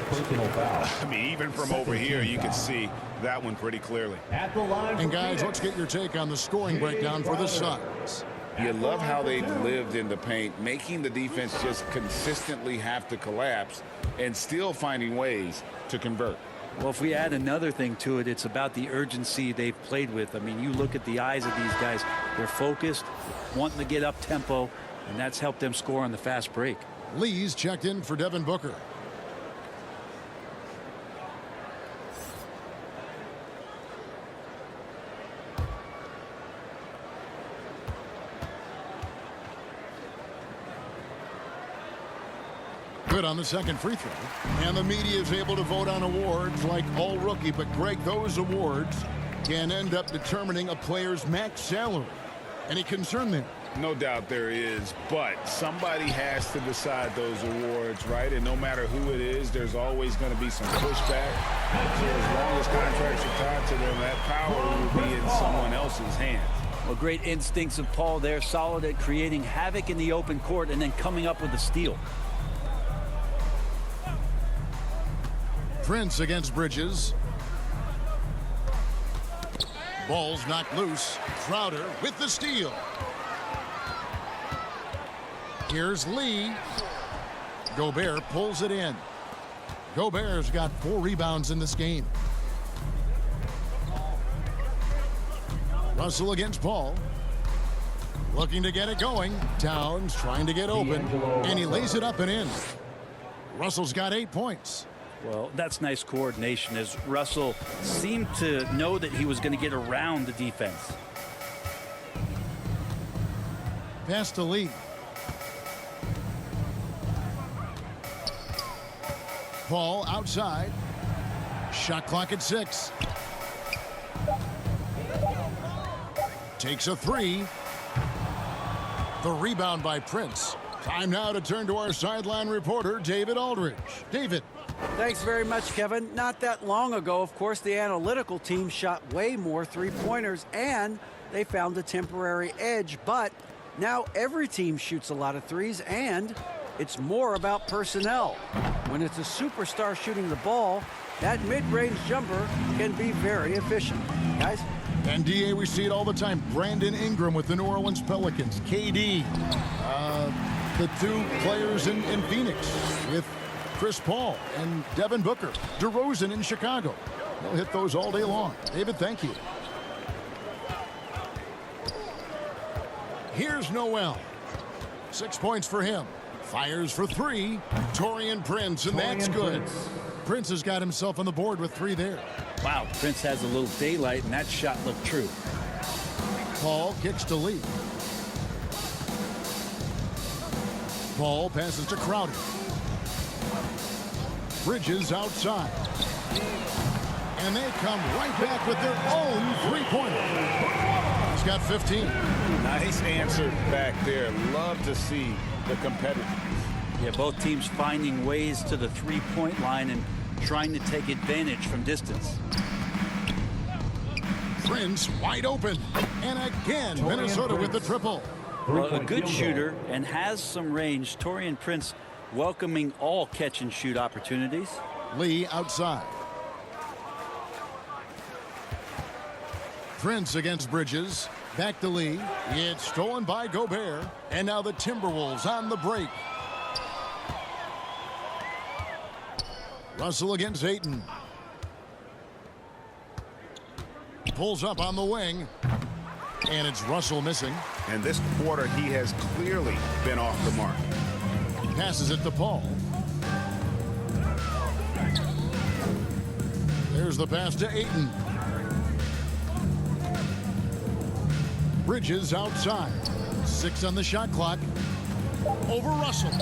G: I mean, even from over here, you can see that one pretty clearly.
I: At the line.
A: And guys, let's get your take on the scoring breakdown for the Suns.
E: You love how they've lived in the paint, making the defense just consistently have to collapse and still finding ways to convert.
C: Well, if we add another thing to it, it's about the urgency they've played with. I mean, you look at the eyes of these guys. They're focused, wanting to get up tempo, and that's helped them score on the fast break.
A: Lee's checked in for Devin Booker. Good on the second free throw. And the media is able to vote on awards like all rookie. But, Greg, those awards can end up determining a player's max salary. Any concern there?
G: No doubt there is, but somebody has to decide those awards, right? And no matter who it is, there's always going to be some pushback. So as long as contracts are tied to them, that power will be in someone else's hands.
C: Well, great instincts of Paul there, solid at creating havoc in the open court and then coming up with a steal.
A: Prince against Bridges. Ball's knocked loose. Crowder with the steal. Here's Lee. Gobert pulls it in. Gobert's got 4 rebounds in this game. Russell against Paul. Looking to get it going. Towns trying to get open. And he lays it up and in. Russell's got 8 points.
C: Well, that's nice coordination as Russell seemed to know that he was going to get around the defense.
A: Pass to Lee. Paul outside. Shot clock at 6. Takes a 3. The rebound by Prince. Time now to turn to our sideline reporter, David Aldridge. David.
B: Thanks very much, Kevin. Not that long ago, of course, the analytical team shot way more three-pointers, and they found a temporary edge. But now every team shoots a lot of threes, and it's more about personnel. When it's a superstar shooting the ball, that mid-range jumper can be very efficient. Guys?
A: And DA, we see it all the time. Brandon Ingram with the New Orleans Pelicans. KD. The 2 players in Phoenix with Chris Paul and Devin Booker. DeRozan in Chicago. They'll hit those all day long. David, thank you. Here's Noel. 6 points for him. Fires for 3. Taurean Prince, and that's good. Prince has got himself on the board with 3 there.
C: Wow, Prince has a little daylight, and that shot looked true.
A: Paul kicks to Lee. Paul passes to Crowder. Bridges outside. And they come right back with their own three-pointer. He's got 15.
E: Nice answer back there. Love to see the competitors.
C: Yeah, both teams finding ways to the three-point line and trying to take advantage from distance.
A: Prince wide open. And again, Minnesota with the triple.
C: Well, a good shooter and has some range. Taurean Prince welcoming all catch-and-shoot opportunities.
A: Lee outside. Prince against Bridges. Back to Lee. It's stolen by Gobert. And now the Timberwolves on the break. Russell against Ayton. Pulls up on the wing. And it's Russell missing.
G: And this quarter, he has clearly been off the mark.
A: Passes it to Paul. There's the pass to Ayton. Bridges outside. 6 on the shot clock. Over Russell.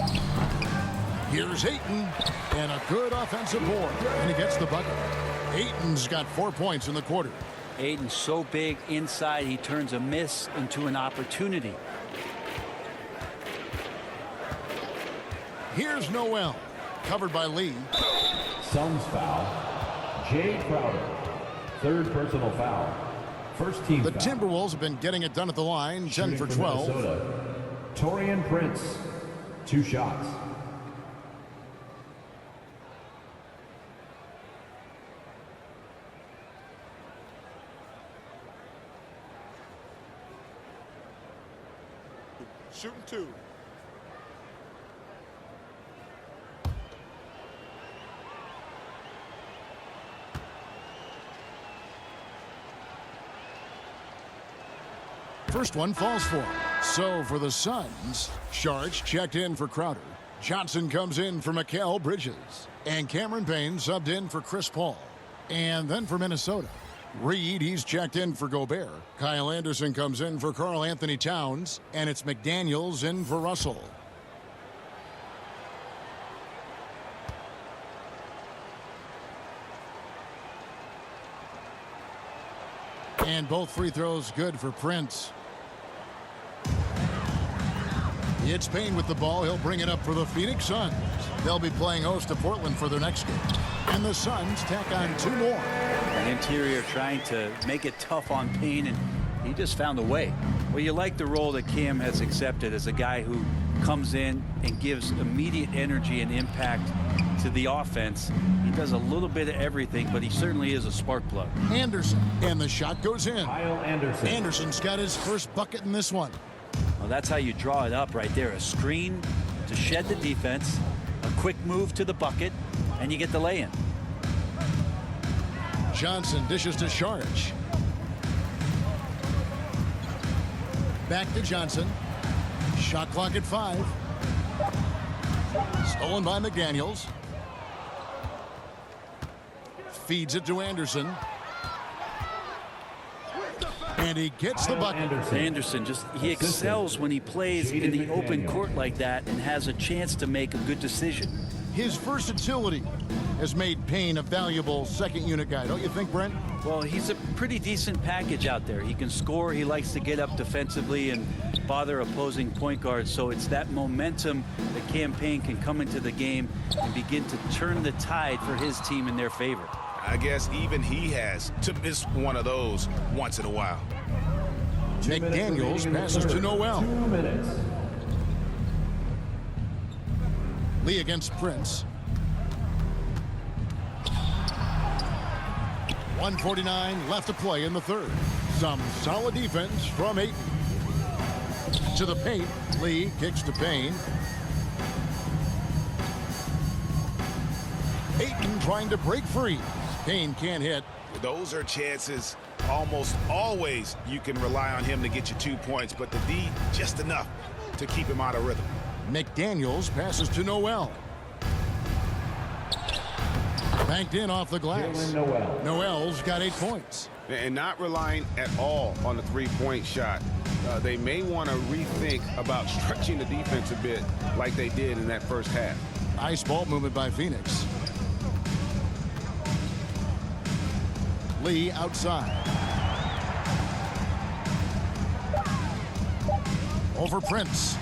A: Here's Ayton. And a good offensive board. And he gets the bucket. Ayton's got 4 points in the quarter.
C: Ayton's so big inside, he turns a miss into an opportunity.
A: Here's Noel. Covered by Lee.
D: Suns foul. Jay Crowder. 3rd personal foul. First team
A: The
D: foul.
A: Timberwolves have been getting it done at the line. 10 for 12.
D: Minnesota, Taurean Prince. 2 shots.
F: Shooting 2.
A: First one falls for him. So for the Suns, Sharks checked in for Crowder. Johnson comes in for Mikal Bridges. And Cameron Payne subbed in for Chris Paul. And then for Minnesota, Reed, he's checked in for Gobert. Kyle Anderson comes in for Karl-Anthony Towns. And it's McDaniels in for Russell. And both free throws good for Prince. It's Payne with the ball. He'll bring it up for the Phoenix Suns. They'll be playing host to Portland for their next game. And the Suns tack on 2 more.
C: An interior trying to make it tough on Payne, and he just found a way. Well, you like the role that Cam has accepted as a guy who comes in and gives immediate energy and impact to the offense. He does a little bit of everything, but he certainly is a spark plug.
A: Anderson, and the shot goes in.
D: Kyle Anderson.
A: Anderson's got his first bucket in this one.
C: Well, that's how you draw it up right there. A screen to shed the defense, a quick move to the bucket, and you get the lay-in.
A: Johnson dishes to Saric. Back to Johnson. Shot clock at 5. Stolen by McDaniels. Feeds it to Anderson. And he gets the bucket.
C: Anderson he excels when he plays in the open court like that and has a chance to make a good decision.
A: His versatility has made Payne a valuable second unit guy, don't you think, Brent?
C: Well, he's a pretty decent package out there. He can score. He likes to get up defensively and bother opposing point guards. So it's that momentum that Payne can come into the game and begin to turn the tide for his team in their favor.
G: I guess even he has to miss one of those once in a while.
A: McDaniels passes to Noel.
D: 2 minutes.
A: Lee against Prince. 1:49 left to play in the third. Some solid defense from Ayton. To the paint. Lee kicks to Payne. Ayton trying to break free. Payne can't hit.
G: Those are chances almost always you can rely on him to get you 2 points, but the D just enough to keep him out of rhythm.
A: McDaniels passes to Noel. Banked in off the glass. Noel's got 8 points.
G: And not relying at all on the three-point shot. They may want to rethink about stretching the defense a bit like they did in that first half.
A: Nice ball movement by Phoenix. Lee outside. Over Prince.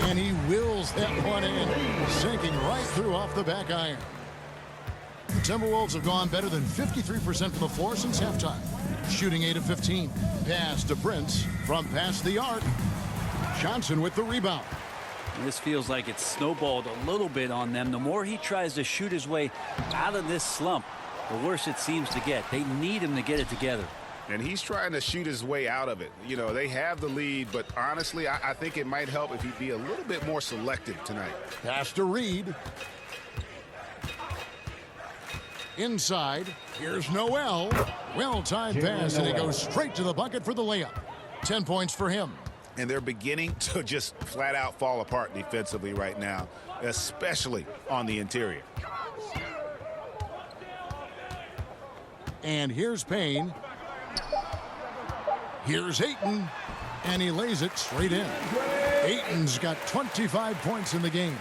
A: And he wills that one in, sinking right through off the back iron. The Timberwolves have gone better than 53% from the floor since halftime. Shooting 8 of 15. Pass to Prince from past the arc. Johnson with the rebound.
C: And this feels like it's snowballed a little bit on them. The more he tries to shoot his way out of this slump, the worse it seems to get. They need him to get it together.
G: And he's trying to shoot his way out of it. You know, they have the lead, but honestly, I think it might help if he'd be a little bit more selective tonight.
A: Pass to Reed. Inside, here's Noel. Well-timed pass, and he goes straight to the bucket for the layup. 10 points for him.
G: And they're beginning to just flat out fall apart defensively right now, especially on the interior.
A: And here's Payne. Here's Ayton. And he lays it straight in. Ayton's got 25 points in the game.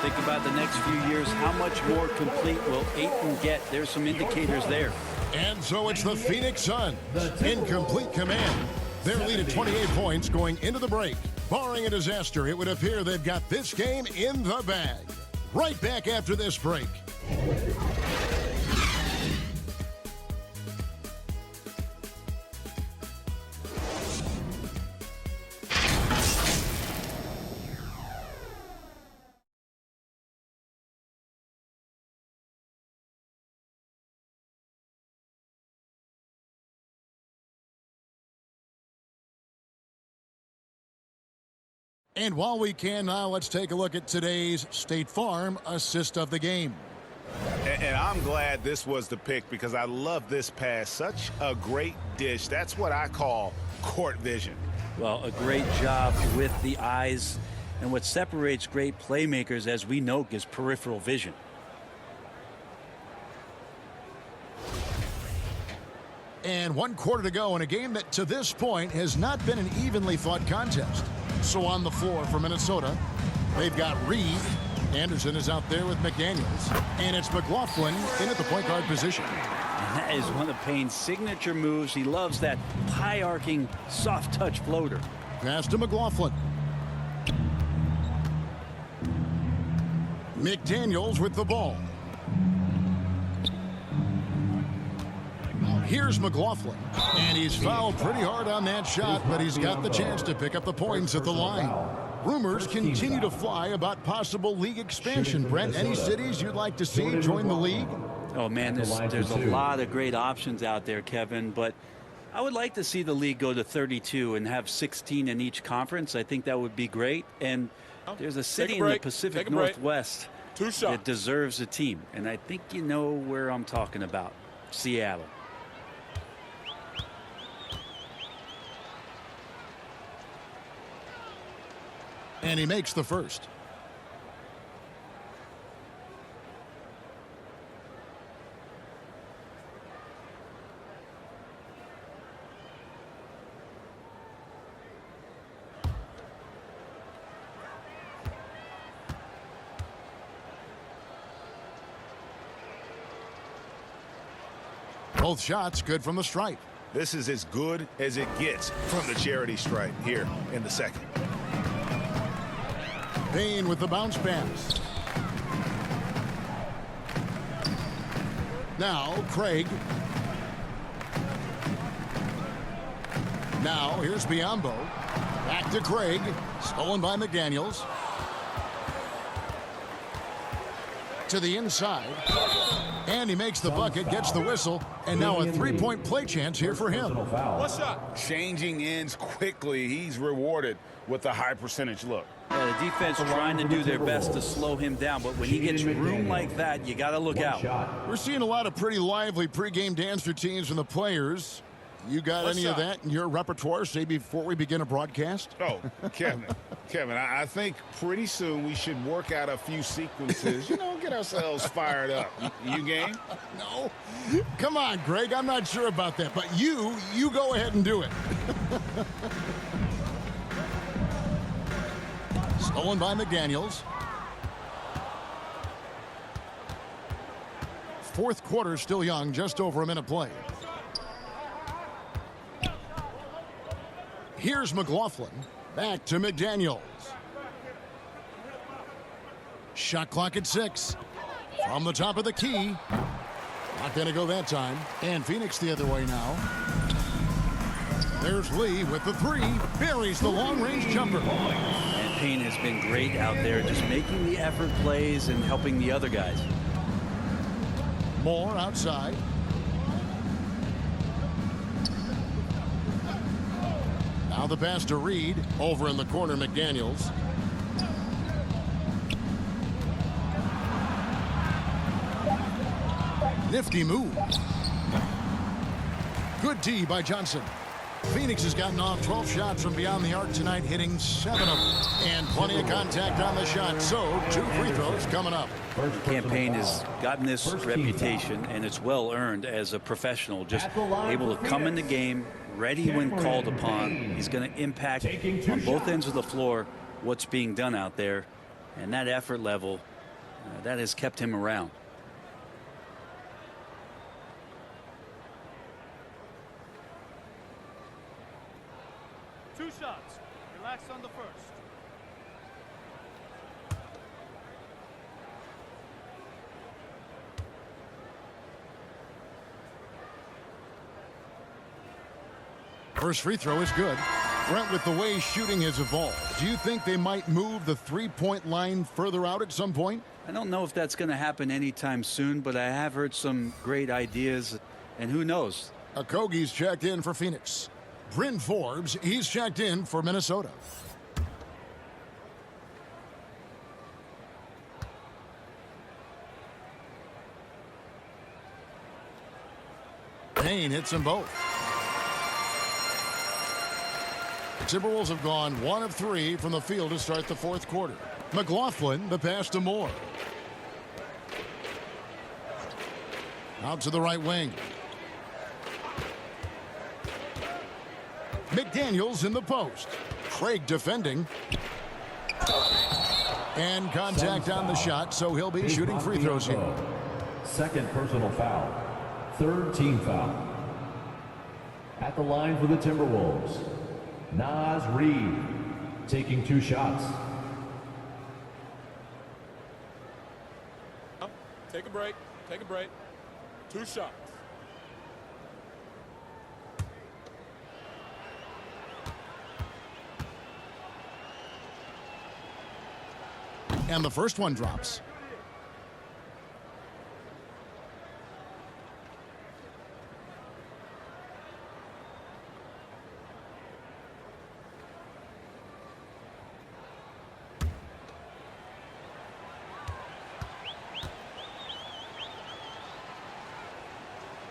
C: Think about the next few years. How much more complete will Ayton get? There's some indicators there.
A: And so it's the Phoenix Suns in complete command. Their lead at 28 points going into the break. Barring a disaster, it would appear they've got this game in the bag. Right back after this break. And while we can now, let's take a look at today's State Farm assist of the game.
G: And I'm glad this was the pick because I love this pass. Such a great dish. That's what I call court vision.
C: Well, a great job with the eyes. And what separates great playmakers, as we know, is peripheral vision.
A: And 1 quarter to go in a game that to this point has not been an evenly fought contest. So on the floor for Minnesota, they've got Reed. Anderson is out there with McDaniels. And it's McLaughlin in at the point guard position.
C: And that is one of Payne's signature moves. He loves that high-arcing, soft-touch floater.
A: Pass to McLaughlin. McDaniels with the ball. Here's McLaughlin. And he's fouled pretty hard on that shot, but he's got the chance to pick up the points at the line. Rumors continue to fly about possible league expansion. Brent, any cities you'd like to see join the league?
C: Oh, man, there's a lot of great options out there, Kevin, but I would like to see the league go to 32 and have 16 in each conference. I think that would be great. And there's a city in the Pacific Northwest that deserves a team, and I think you know where I'm talking about. Seattle.
A: And he makes the first. Both shots good from the stripe.
G: This is as good as it gets from the charity stripe here in the second.
A: Payne with the bounce pass. Now Craig. Now here's Biombo. Back to Craig. Stolen by McDaniels. To the inside. And he makes the bucket, gets the whistle, and now a three-point play chance here for him.
F: What's up?
G: Changing ends quickly. He's rewarded with a high percentage look.
C: Yeah, the defense trying to do their best to slow him down, but when he gets room like that, you got to look out.
A: We're seeing a lot of pretty lively pregame dance routines from the players. You got any of that in your repertoire, say, before we begin a broadcast?
G: Oh, Kevin, I think pretty soon we should work out a few sequences, get ourselves fired up. You game?
A: No. Come on, Greg, I'm not sure about that, but you go ahead and do it. Stolen by McDaniels. Fourth quarter still young, just over a minute play. Here's McLaughlin. Back to McDaniels. Shot clock at 6. From the top of the key. Not going to go that time. And Phoenix the other way now. There's Lee with the 3. Buries the long-range jumper.
C: And Payne has been great out there, just making the effort plays and helping the other guys.
A: Moore outside. Now the pass to Reed. Over in the corner, McDaniels. Nifty move. Good D by Johnson. Phoenix has gotten off 12 shots from beyond the arc tonight, hitting 7 of them. And plenty of contact on the shot. So 2 free throws coming up.
C: Campaign has gotten this reputation, and it's well earned as a professional, just able to come in the game ready when called upon. He's going to impact on both ends of the floor what's being done out there, and that effort level that has kept him around.
I: Two shots. Relax on the first.
A: First free throw is good. Brent, with the way shooting has evolved, do you think they might move the three-point line further out at some point?
C: I don't know if that's going to happen anytime soon, but I have heard some great ideas, and who knows?
A: Okogie's checked in for Phoenix. Bryn Forbes, he's checked in for Minnesota. Payne hits them both. Timberwolves have gone 1 of 3 from the field to start the fourth quarter. McLaughlin, the pass to Moore. Out to the right wing. McDaniels in the post. Craig defending. And contact on the shot, so he'll be shooting free throws here.
D: Second personal foul. Third team foul. At the line for the Timberwolves, Naz Reid, taking 2 shots.
F: Take a break. Take a break. 2 shots.
A: And the first one drops.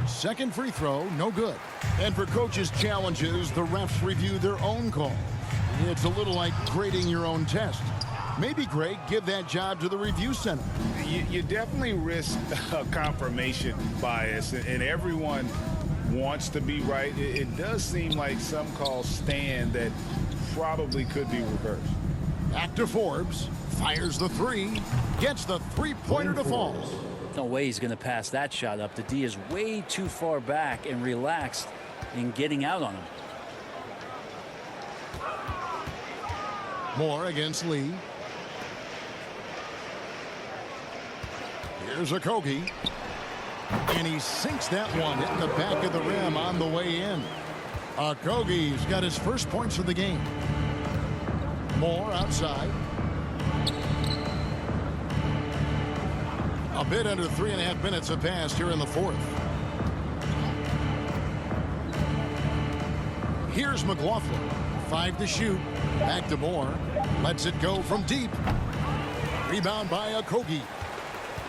A: Second free throw, no good. And for coaches' challenges, the refs review their own calls. It's a little like grading your own test. Maybe, Greg, give that job to the review center.
G: You definitely risk a confirmation bias, and everyone wants to be right. It does seem like some calls stand that probably could be reversed.
A: Back to Forbes, fires the three, gets the three-pointer to fall.
C: No way he's going to pass that shot up. The D is way too far back and relaxed in getting out on him.
A: Moore against Lee. Here's Okogie. And he sinks that one, hitting the back of the rim on the way in. Okogie's got his first points of the game. Moore outside. A bit under 3.5 minutes have passed here in the fourth. Here's McLaughlin. 5 to shoot. Back to Moore. Lets it go from deep. Rebound by Okogie.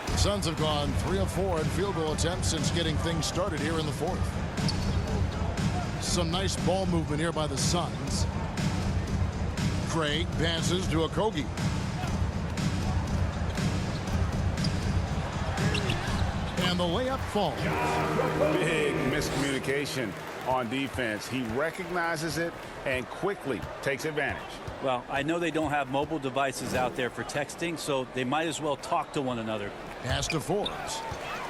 A: The Suns have gone 3 of 4 in field goal attempts since getting things started here in the fourth. Some nice ball movement here by the Suns. Craig passes to Okogie. And the layup falls.
G: Big miscommunication on defense. He recognizes it and quickly takes advantage.
C: Well, I know they don't have mobile devices out there for texting, so they might as well talk to one another.
A: Pass to Forbes.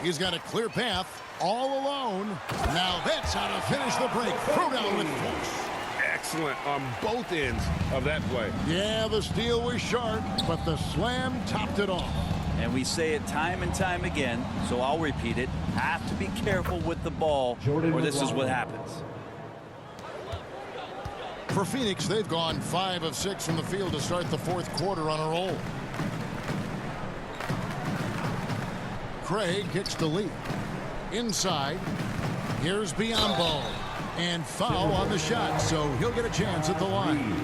A: He's got a clear path all alone. Now that's how to finish the break. Throw down with force.
G: Excellent on both ends of that play.
A: Yeah, the steal was sharp, but the slam topped it off.
C: And we say it time and time again, so I'll repeat it. Have to be careful with the ball, or this is what happens.
A: For Phoenix, they've gone 5 of 6 from the field to start the fourth quarter on a roll. Craig kicks the lead. Inside, here's Biyombo. And foul on the shot, so he'll get a chance at the line.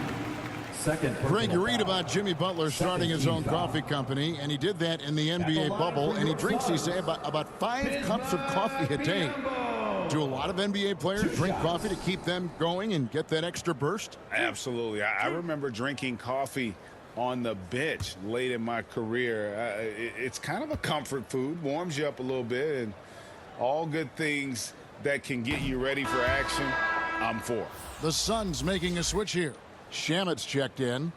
A: Greg, you read about Jimmy Butler starting his own coffee company, and he did that in the NBA bubble, and he drinks, he say, about 5 cups of coffee a day. Do a lot of NBA players drink coffee to keep them going and get that extra burst?
G: Absolutely. I remember drinking coffee on the bench late in my career. It's kind of a comfort food, warms you up a little bit, and all good things that can get you ready for action, I'm for.
A: The Suns making a switch here. Shamet's checked in.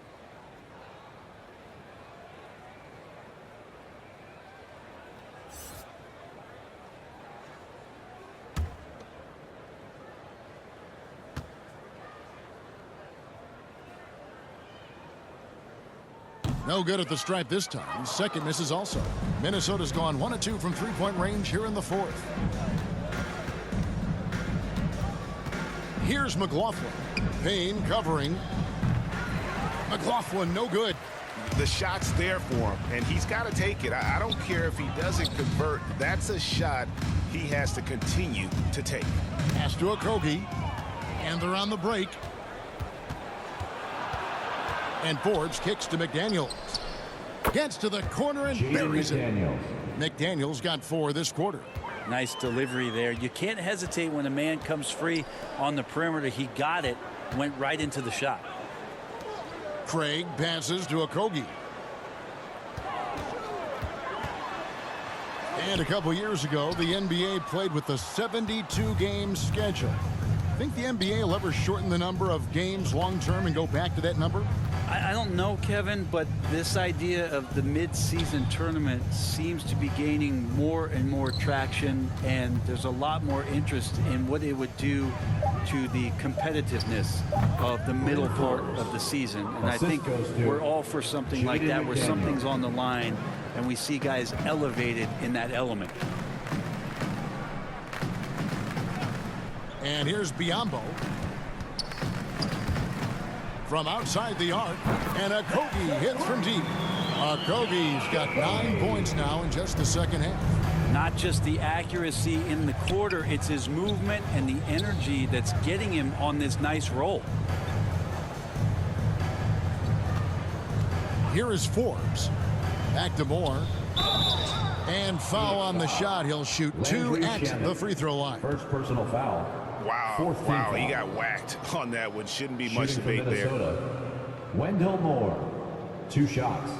A: No good at the stripe this time. Second misses also. Minnesota's gone 1 of 2 from three-point range here in the fourth. Here's McLaughlin. Payne covering. McLaughlin no good.
G: The shot's there for him, and he's got to take it. I don't care if he doesn't convert. That's a shot he has to continue to take.
A: Pass to Okogie. And they're on the break. And Forbes kicks to McDaniels. Gets to the corner and buries it. McDaniels got 4 this quarter.
C: Nice delivery there. You can't hesitate when a man comes free on the perimeter. He got it, went right into the shot.
A: Craig passes to Okogie. And a couple years ago, the NBA played with the 72-game schedule. Think the NBA will ever shorten the number of games long-term and go back to that number?
C: I don't know, Kevin, but this idea of the mid-season tournament seems to be gaining more and more traction, and there's a lot more interest in what it would do to the competitiveness of the middle part of the season. And I think we're all for something like that, where something's on the line, and we see guys elevated in that element.
A: And here's Biyombo. From outside the arc, and Okogie hits from deep. Okogie's got 9 points now in just the second half.
C: Not just the accuracy in the quarter, it's his movement and the energy that's getting him on this nice roll.
A: Here is Forbes. Back to Moore. And foul on the shot. He'll shoot 2 at the free throw line.
D: First personal foul.
G: Wow, wow, he got whacked on that one. Shouldn't be much debate there.
D: Wendell Moore, 2 shots.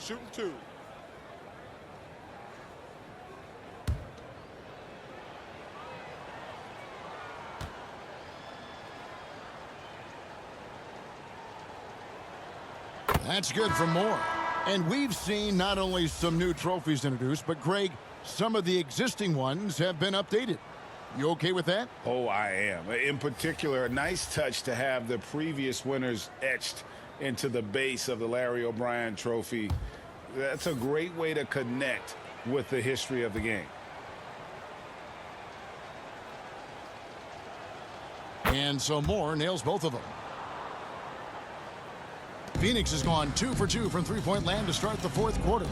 F: Shooting 2.
A: That's good for Moore. And we've seen not only some new trophies introduced, but Greg, some of the existing ones have been updated. You okay with that?
G: Oh, I am. In particular, a nice touch to have the previous winners etched into the base of the Larry O'Brien trophy. That's a great way to connect with the history of the game.
A: And so Moore nails both of them. Phoenix has gone 2 for 2 from three-point land to start the fourth quarter.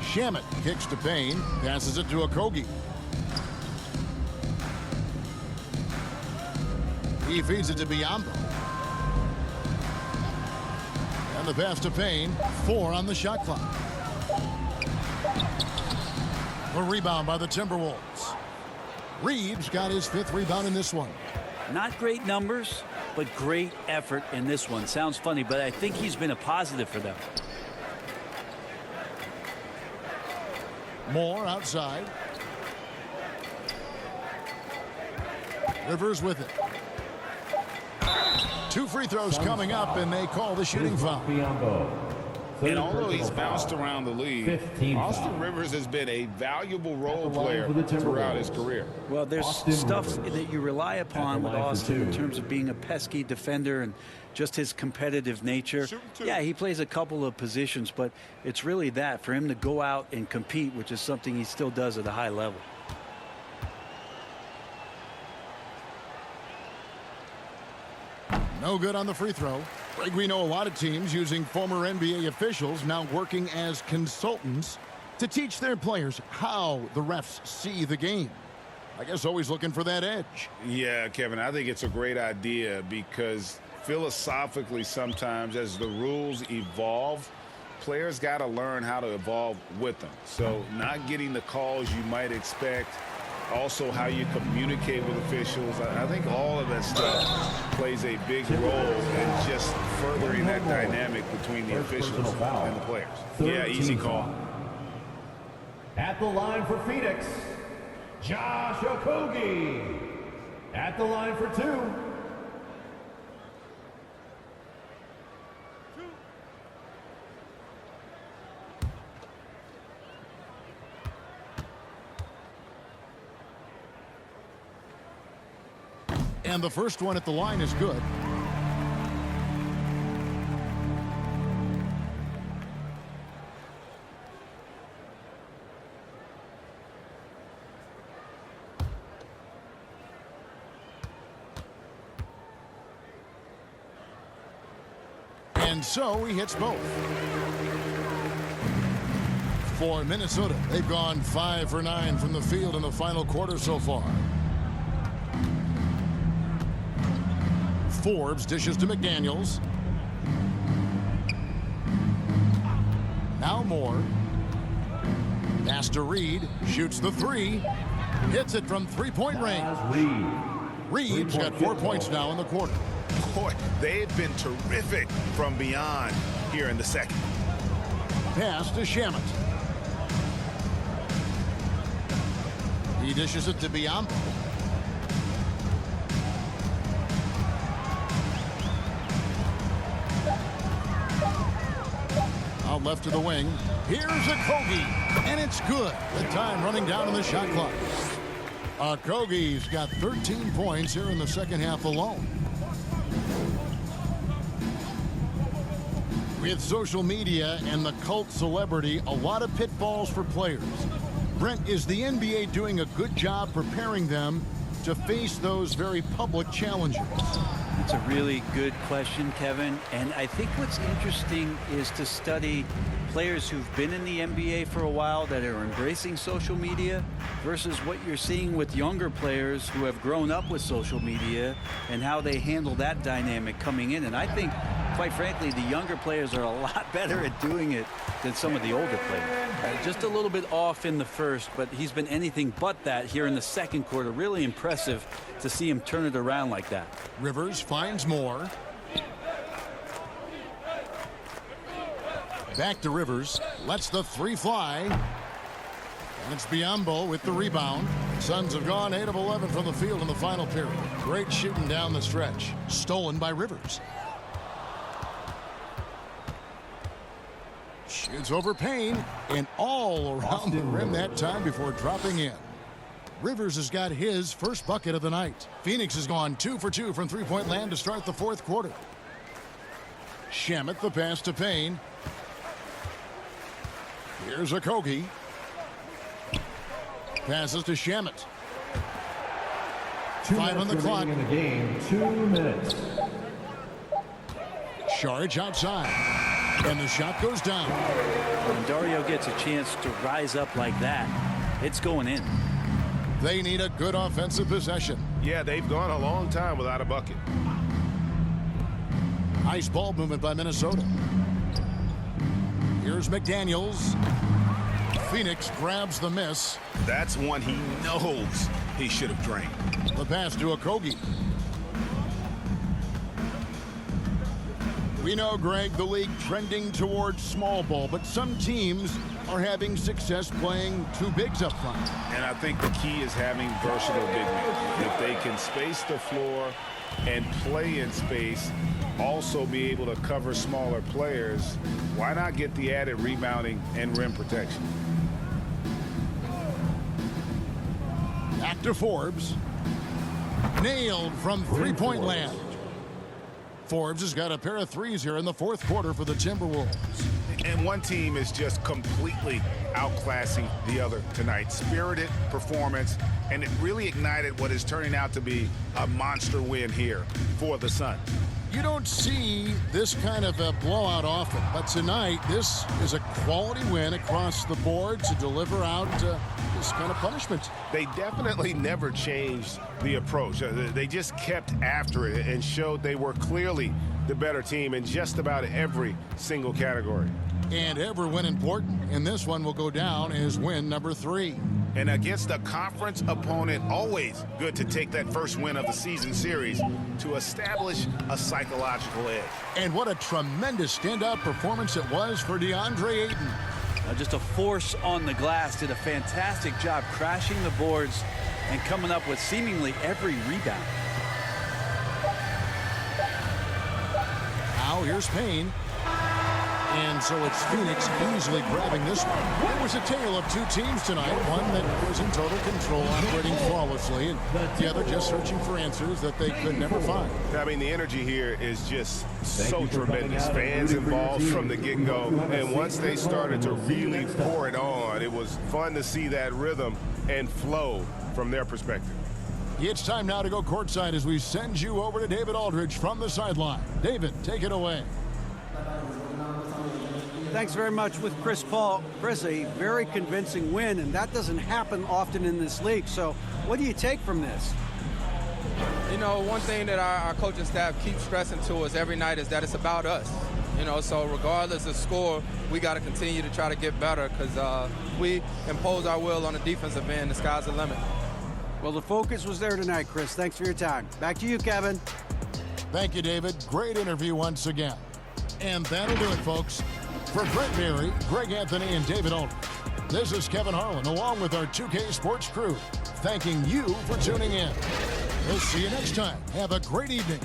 A: Shamet kicks to Payne, passes it to Okogie. He feeds it to Biyombo. And the pass to Payne, 4 on the shot clock. The rebound by the Timberwolves. Reeves got his 5th rebound in this one.
C: Not great numbers, but great effort in this one. Sounds funny, but I think he's been a positive for them.
A: Moore outside. Rivers with it. 2 free throws coming up, and they call the shooting foul.
G: And although he's bounced around the league, Austin Rivers has been a valuable role player throughout his career.
C: Well, there's stuff that you rely upon with Austin in terms of being a pesky defender and just his competitive nature. Yeah, he plays a couple of positions, but it's really that for him to go out and compete, which is something he still does at a high level.
A: No good on the free throw. Like we know a lot of teams using former NBA officials now working as consultants to teach their players how the refs see the game. I guess always looking for that edge.
G: Yeah, Kevin, I think it's a great idea because philosophically sometimes as the rules evolve, players got to learn how to evolve with them. So not getting the calls you might expect, also how you communicate with officials. I think all of that stuff plays a big role in just furthering that dynamic between the officials and the players. Yeah, easy call.
I: At the line for Phoenix, Josh Okogie. At the line for 2.
A: And the first one at the line is good. And so he hits both. For Minnesota, they've gone 5 for 9 from the field in the final quarter so far. Forbes dishes to McDaniels. Now Moore. Pass to Reed. Shoots the 3. Hits it from three-point range. Reed's got 4 points now in the quarter.
G: Boy, they've been terrific from beyond here in the second.
A: Pass to Shamet. He dishes it to Biyombo. Out left to the wing. Here's Okogie, and it's good. The time running down on the shot clock. Okogie's got 13 points here in the second half alone. With social media and the cult celebrity, a lot of pitfalls for players. Brent, is the NBA doing a good job preparing them to face those very public challenges?
C: It's a really good question, Kevin. And I think what's interesting is to study players who've been in the NBA for a while that are embracing social media versus what you're seeing with younger players who have grown up with social media and how they handle that dynamic coming in. And I think, quite frankly, the younger players are a lot better at doing it than some of the older players. Just a little bit off in the first, but he's been anything but that here in the second quarter. Really impressive to see him turn it around like that.
A: Rivers finds more. Back to Rivers. Lets the three fly. And it's Biyombo with the rebound. Suns have gone 8 of 11 from the field in the final period. Great shooting down the stretch. Stolen by Rivers. Shoots over Payne and all around the rim that time before dropping in. Rivers has got his first bucket of the night. Phoenix has gone 2 for 2 from three-point land to start the fourth quarter. Shamet the pass to Payne. Here's Okogie. Passes to Shamet. 5 on the clock.
I: In the game, 2 minutes.
A: Saric outside. And the shot goes down.
C: When Dario gets a chance to rise up like that, it's going in.
A: They need a good offensive possession.
G: Yeah, they've gone a long time without a bucket.
A: Nice ball movement by Minnesota. Here's McDaniels. Phoenix grabs the miss.
G: That's one he knows he should have drained.
A: The pass to Okogie. We know, Greg, the league trending towards small ball, but some teams are having success playing two bigs up front.
G: And I think the key is having versatile big men. If they can space the floor and play in space, also be able to cover smaller players, why not get the added rebounding and rim protection?
A: Back to Forbes. Nailed from three-point land. Forbes has got a pair of threes here in the fourth quarter for the Timberwolves.
G: And one team is just completely outclassing the other tonight. Spirited performance, and it really ignited what is turning out to be a monster win here for the Suns.
A: You don't see this kind of a blowout often, but tonight this is a quality win across the board to deliver out this kind of punishment.
G: They definitely never changed the approach. They just kept after it and showed they were clearly the better team in just about every single category.
A: And every win important, and this one will go down as win number 3.
G: And against a conference opponent, always good to take that first win of the season series to establish a psychological edge.
A: And what a tremendous standout performance it was for DeAndre Ayton.
C: Just a force on the glass, did a fantastic job crashing the boards and coming up with seemingly every rebound.
A: Now here's Payne. And so it's Phoenix easily grabbing this one. It was a tale of two teams tonight. One that was in total control, operating flawlessly, and the other just searching for answers that they could never find.
G: I mean, the energy here is just so tremendous. Fans involved from the get-go. And once they started to really pour it on, it was fun to see that rhythm and flow from their perspective.
A: It's time now to go courtside as we send you over to David Aldridge from the sideline. David, take it away.
B: Thanks very much with Chris Paul. Chris, a very convincing win, and that doesn't happen often in this league. So what do you take from this?
J: You know, one thing that our coaching staff keeps stressing to us every night is that it's about us. You know, so regardless of score, we got to continue to try to get better because we impose our will on the defensive end. The sky's the limit.
B: Well, the focus was there tonight, Chris. Thanks for your time. Back to you, Kevin.
A: Thank you, David. Great interview once again. And that'll do it, folks. For Brent Berry, Greg Anthony, and David Aldridge, this is Kevin Harlan along with our 2K Sports crew, thanking you for tuning in. We'll see you next time. Have a great evening.